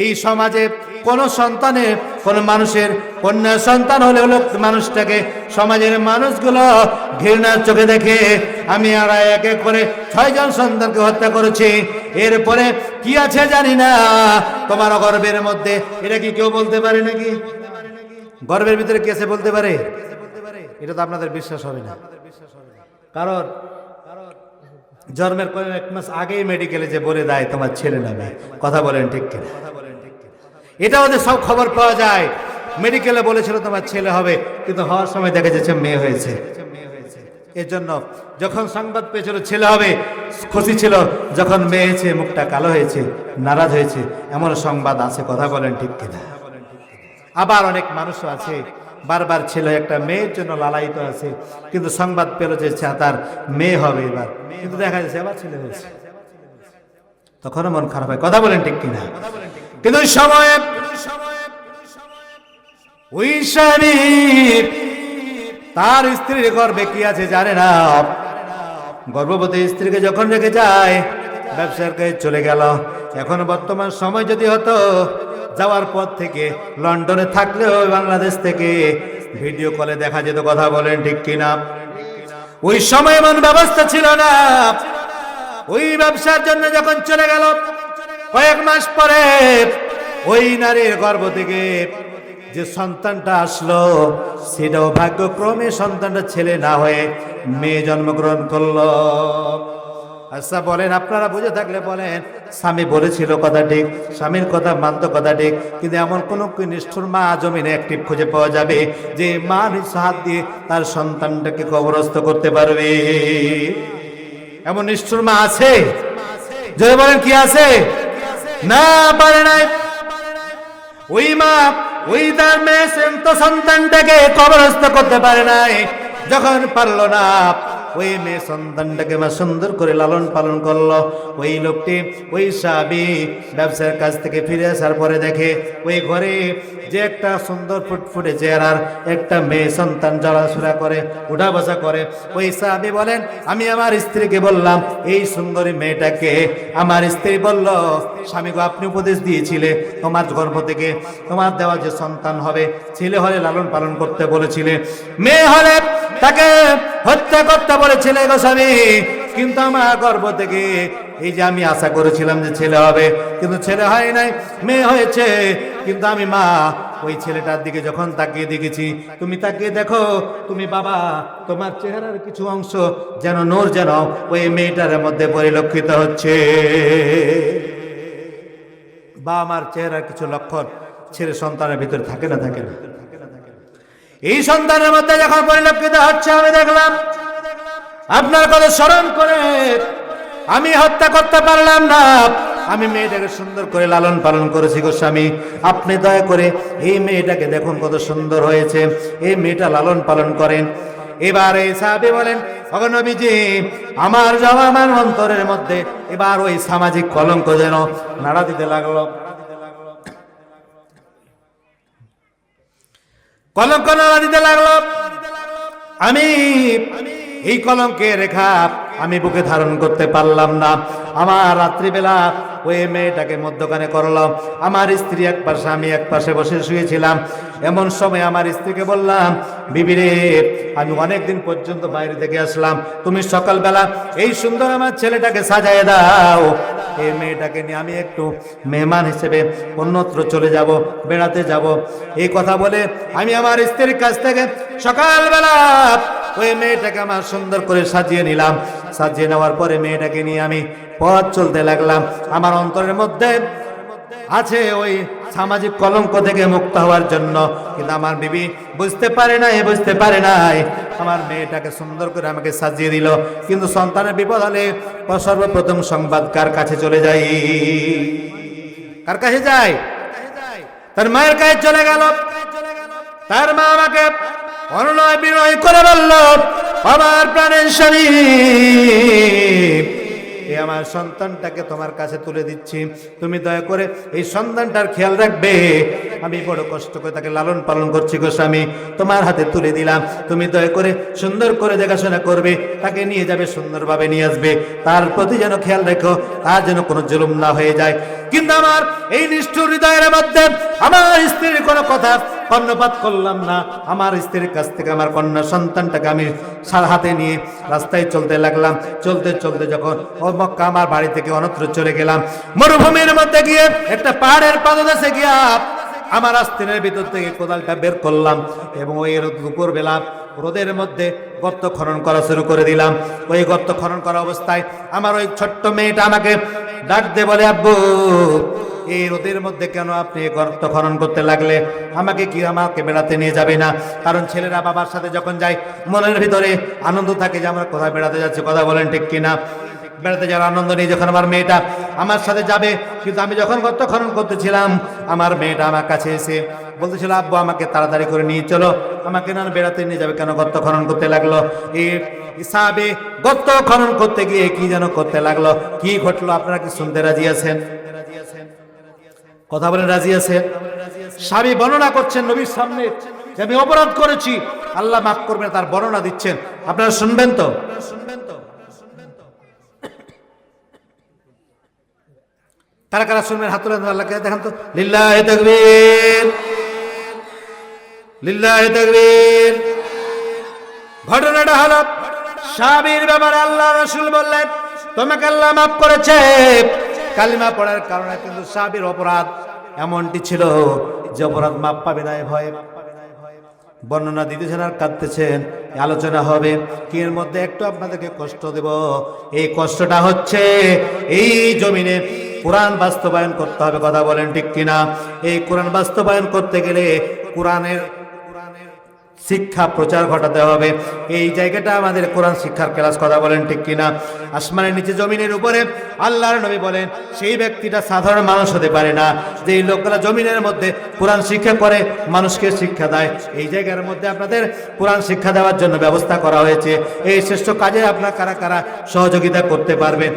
এই সমাজে কোন সন্তানের, কোন মানুষের কন্যা সন্তান হলে মানুষটাকে, সমাজের মানুষগুলো ঘৃণার চোখে দেখে। আমি আর এক এক করে 6 জন সন্তানকে হত্যা করেছি। এরপরে কি আছে জানি না তোমার গর্ভের মধ্যে, এটা কি কেউ বলতে পারে নাকি? গর্ভের ভিতরে কি আছে বলতে পারে? এটা তো আপনাদের বিশ্বাস হবে না, কারণ জন্মের 1 মাস আগেই মেডিকেলে যে বলে দেয় তোমার ছেলে নামে। কথা বলেন ঠিক কিনা? এটা ওদের সব খবর পাওয়া যায়। মেডিকেলে বলেছিল তোমার ছেলে হবে, কিন্তু হওয়ার সময় দেখা যাচ্ছে মেয়ে হয়েছে। এর জন্য যখন সংবাদ পেয়েছিল ছেলে হবে খুশি ছিল, যখন মেয়ে হয়েছে মুখটা কালো হয়েছে, নারাজ হয়েছে, এমন সংবাদ আছে। কথা বলেন ঠিক কিনা? আবার অনেক মানুষও আছে বারবার ছেলে একটা মেয়ের জন্য লালায়িত আছে, কিন্তু সংবাদ পেল যে তার মেয়ে হবে এবার, কিন্তু দেখা যাচ্ছে আবার ছেলে হয়েছে, তখনও মন খারাপ হয়। কথা বলেন ঠিক কিনা? কিন্তু ওই সময় ওই স্বামী তার স্ত্রীর গর্ভে কি আছে জানে না। গর্ভবতী স্ত্রীকে যখন রেখে যায়, ব্যবসার কাজে চলে গেল। এখন বর্তমান সময় যদি হতো, যাওয়ার পর থেকে লন্ডনে থাকলেও বাংলাদেশ থেকে ভিডিও কলে দেখা যেত। কথা বলেন ঠিক কিনা? ওই সময় এমন ব্যবস্থা ছিল না। ওই ব্যবসার জন্য যখন চলে গেল, কয়েক মাস পরে ওই নারীর গর্ভ থেকে যে সন্তানটা আসলো, সেটাও ভাগ্যক্রমে সন্তানটা ছেলে না হয়ে মেয়ে জন্মগ্রহণ করলো। আচ্ছা বলেন, আপনারা বুঝে থাকলে বলেন, স্বামী বলেছিল কথা ঠিক, স্বামীর কথা মানত কথা ঠিক, কিন্তু এমন কোন নিষ্ঠুর মা জমিনে অ্যাক্টিভ খুঁজে পাওয়া যাবে যে মা নিজ হাত দিয়ে তার সন্তানটাকে কবরস্থ করতে পারবে? এমন নিষ্ঠুর মা আছে? যদি বলেন কি আছে? না, পারে নাই। ওই মা ওই তার মেয়ে সন্তানটাকে কবরস্থ করতে পারে নাই। যখন পারলো না, ওই মেয়ে সন্তানটাকে মা সুন্দর করে লালন পালন করলো। ওই লোকটি, ওই সাহাবী ব্যবসার কাছ থেকে ফিরে আসার পরে দেখে ওই ঘরে যে একটা সুন্দর ফুটফুটে চেহারার একটা মেয়ে সন্তান চলাফেরা করে, উঠা বসা করে। ওই সাহাবী বলেন, আমি আমার স্ত্রীকে বললাম, এই সুন্দরী মেয়েটাকে। আমার স্ত্রী বলল, স্বামী গো, আপনি উপদেশ দিয়েছিলে তোমার গর্ভ থেকে তোমার দেওয়া যে সন্তান হবে, ছেলে হলে লালন পালন করতে বলেছিলে, মেয়ে হলে তাকে হত্যা করতে বলেছিলে গো স্বামী। কিন্তু আমার গর্ভ থেকে এই যে আমি আশা করেছিলাম যে ছেলে হবে, কিন্তু ছেলে হয় নাই, মেয়ে হয়েছে। কিন্তু আমি মা ওই ছেলেটার দিকে যখন তাকিয়ে দেখেছি, তুমি তাকিয়ে দেখো, তুমি বাবা, তোমার চেহারার কিছু অংশ যেন নূর যেন ওই মেয়েটার মধ্যে পরিলক্ষিত হচ্ছে। বা আমার চেহারার কিছু লক্ষণ ছেলে সন্তানের ভিতরে থাকে না থাকে না? এই সন্তানের মধ্যে যখন পরিলক্ষিত হচ্ছে, আমি দেখলাম আপনার কথা স্মরণ করে আমি হত্যা করতে পারলাম না। আমি মেয়েটাকে সুন্দর করে লালন পালন করেছি গো স্বামী, আপনি দয়া করে এই মেয়েটাকে দেখুন কত সুন্দর হয়েছে, এই মেয়েটা লালন পালন করেন। এবার এই সাহাবী বলেন, ওগো নবীজি, আমার অন্তরের মধ্যে এবার ওই সামাজিক কলঙ্ক যেন নাড়া দিতে লাগলো। কলঙ্ক নাড়া দিতে লাগলো। আমি এই কলঙ্কের রেখা আমি বুকে ধারণ করতে পারলাম না। আমার রাত্রিবেলা ওই মেয়েটাকে মধ্যখানে করলাম, আমার স্ত্রী এক পাশে, আমি এক পাশে বসে শুয়েছিলাম। এমন সময় আমার স্ত্রীকে বললাম, বিবি রে, আমি অনেকদিন পর্যন্ত বাইরে থেকে আসলাম, তুমি সকালবেলা এই সুন্দর আমার ছেলেটাকে সাজায় দাও, এই মেয়েটাকে নিয়ে আমি একটু মেহমান হিসেবে অন্যত্র চলে যাব, বেড়াতে যাব। এই কথা বলে আমি আমার স্ত্রীর কাছ থেকে সকালবেলা ওই মেয়েটাকে আমার সুন্দর করে সাজিয়ে নিলাম। সাজিয়ে নেওয়ার পরে মেয়েটাকে নিয়ে আমি পথ চলতে লাগলাম। আমার অন্তরের মধ্যে আছে ওই সামাজিক কলঙ্ক থেকে মুক্ত হওয়ার জন্য, কিন্তু আমার বিবি বুঝতে পারে নাই। আমার মেয়েটাকে সুন্দর করে আমাকে সাজিয়ে দিল, কিন্তু সন্তানের বিপদ হলে সর্বপ্রথম সংবাদ কার কাছে চলে যাই? কার কাছে যায়? তার মায়ের কাছে চলে গেল। তার মা আমাকে অনুনয় বিনয় করে বলল, আমার প্রাণের স্বামী, এই আমার সন্তানটাকে তোমার কাছে তুলে দিচ্ছি, তুমি দয়া করে এই সন্তানটার খেয়াল রাখবে। আমি বড় কষ্ট করে তাকে লালন পালন করছি গো স্বামী, তোমার হাতে তুলে দিলাম, তুমি দয়া করে সুন্দর করে দেখাশোনা করবে, তাকে নিয়ে যাবে, সুন্দরভাবে নিয়ে আসবে, তার প্রতি যেন খেয়াল রেখো, তার যেন কোনো জুলুম না হয়ে যায়। কিন্তু আমার এই নিষ্ঠুর হৃদয়ের মধ্যে আমার স্ত্রীর কোনো কথা কর্ণপাত করলাম না। আমার স্ত্রীর কাছ থেকে আমার কন্যা সন্তানটাকে আমি হাতে নিয়ে রাস্তায় চলতে লাগলাম। চলতে চলতে যখন ও মক্কা আমার বাড়ি থেকে অন্যত্র চলে গেলাম, মরুভূমির মধ্যে গিয়ে একটা পাহাড়ের পাদদেশে গিয়া আমার আস্তিনের ভিতর থেকে কোদালটা বের করলাম এবং ওই দুপুর বেলা রোদের মধ্যে গর্ত খনন করা শুরু করে দিলাম। ওই গর্ত খনন করা অবস্থায় আমার ওই ছোট্ট মেয়েটা আমাকে ডাক দে বলে, আব্বু, এই রোদের মধ্যে কেন আপনি গর্ত খনন করতে লাগলে? আমাকে বেড়াতে নিয়ে যাবে না? কারণ ছেলেরা বাবার সাথে যখন যায় মনের ভিতরে আনন্দ থাকে যে আমরা কোথায় বেড়াতে যাচ্ছি। কথা বলেন ঠিক কিনা? বেড়াতে যাওয়ার আনন্দ নেই। যখন আমার মেয়েটা আমার সাথে যাবে, কিন্তু আমি যখন গর্ত খনন করতেছিলাম, আমার মেয়েটা আমার কাছে এসে বলতেছিল, আব্বু, আমাকে তাড়াতাড়ি করে নিয়ে চলো, আমাকে না বেড়াতে নিয়ে যাবে কেন? গর্ত খনন করতে লাগলো। এই হিসাবে গর্ত খনন করতে গিয়ে কি যেন করতে লাগলো। কি ঘটলো আপনারা কি শুনতে রাজি আছেন? কথা বলেন, রাজি আছেন? স্বামী বর্ণনা করছেন নবীর সামনে যে আমি অপরাধ করেছি, আল্লাহ মাফ করবেন, তার বর্ণনা দিচ্ছেন। আপনারা শুনবেন তো? কারা কারা শুনবেন? হাত তুলেন, আল্লাহকে দেখান তো। লিল্লাহি তাকবীর, লিল্লাহি তাকবীর। ঘটনাটা হলো, স্বামীর ব্যাপারে আল্লাহ রাসূল বললেন, তোমাকে আল্লাহ মাফ করেছে কালিমা পড়ার কারণে, কিন্তু স্বামীর অপরাধ এমনটি ছিল যে অপরাধ মাপ পাবে না। বর্ণনা দিতেছেন আর কাঁদতেছেন। আলোচনা হবে কি এর মধ্যে একটু আপনাদেরকে কষ্ট দেব। এই কষ্টটা হচ্ছে এই জমিনে কোরআন বাস্তবায়ন করতে হবে, কথা বলেন ঠিক কিনা? এই কোরআন বাস্তবায়ন করতে গেলে কোরআনের শিক্ষা প্রচার ঘটাতে হবে। এই জায়গাটা আমাদের কোরআন শিক্ষার ক্লাস, কথা বলেন ঠিক কিনা? আসমানের নিচে জমিনের উপরে আল্লাহর নবী বলেন সেই ব্যক্তিটা সাধারণ মানুষ হতে পারে না যে লোকরা জমিনের মধ্যে কোরআন শিক্ষা করে, মানুষকে শিক্ষা দেয়। এই জায়গার মধ্যে আপনাদের কোরআন শিক্ষা দেওয়ার জন্য ব্যবস্থা করা হয়েছে। এই শ্রেষ্ঠ কাজে আপনারা কারা কারা সহযোগিতা করতে পারবেন?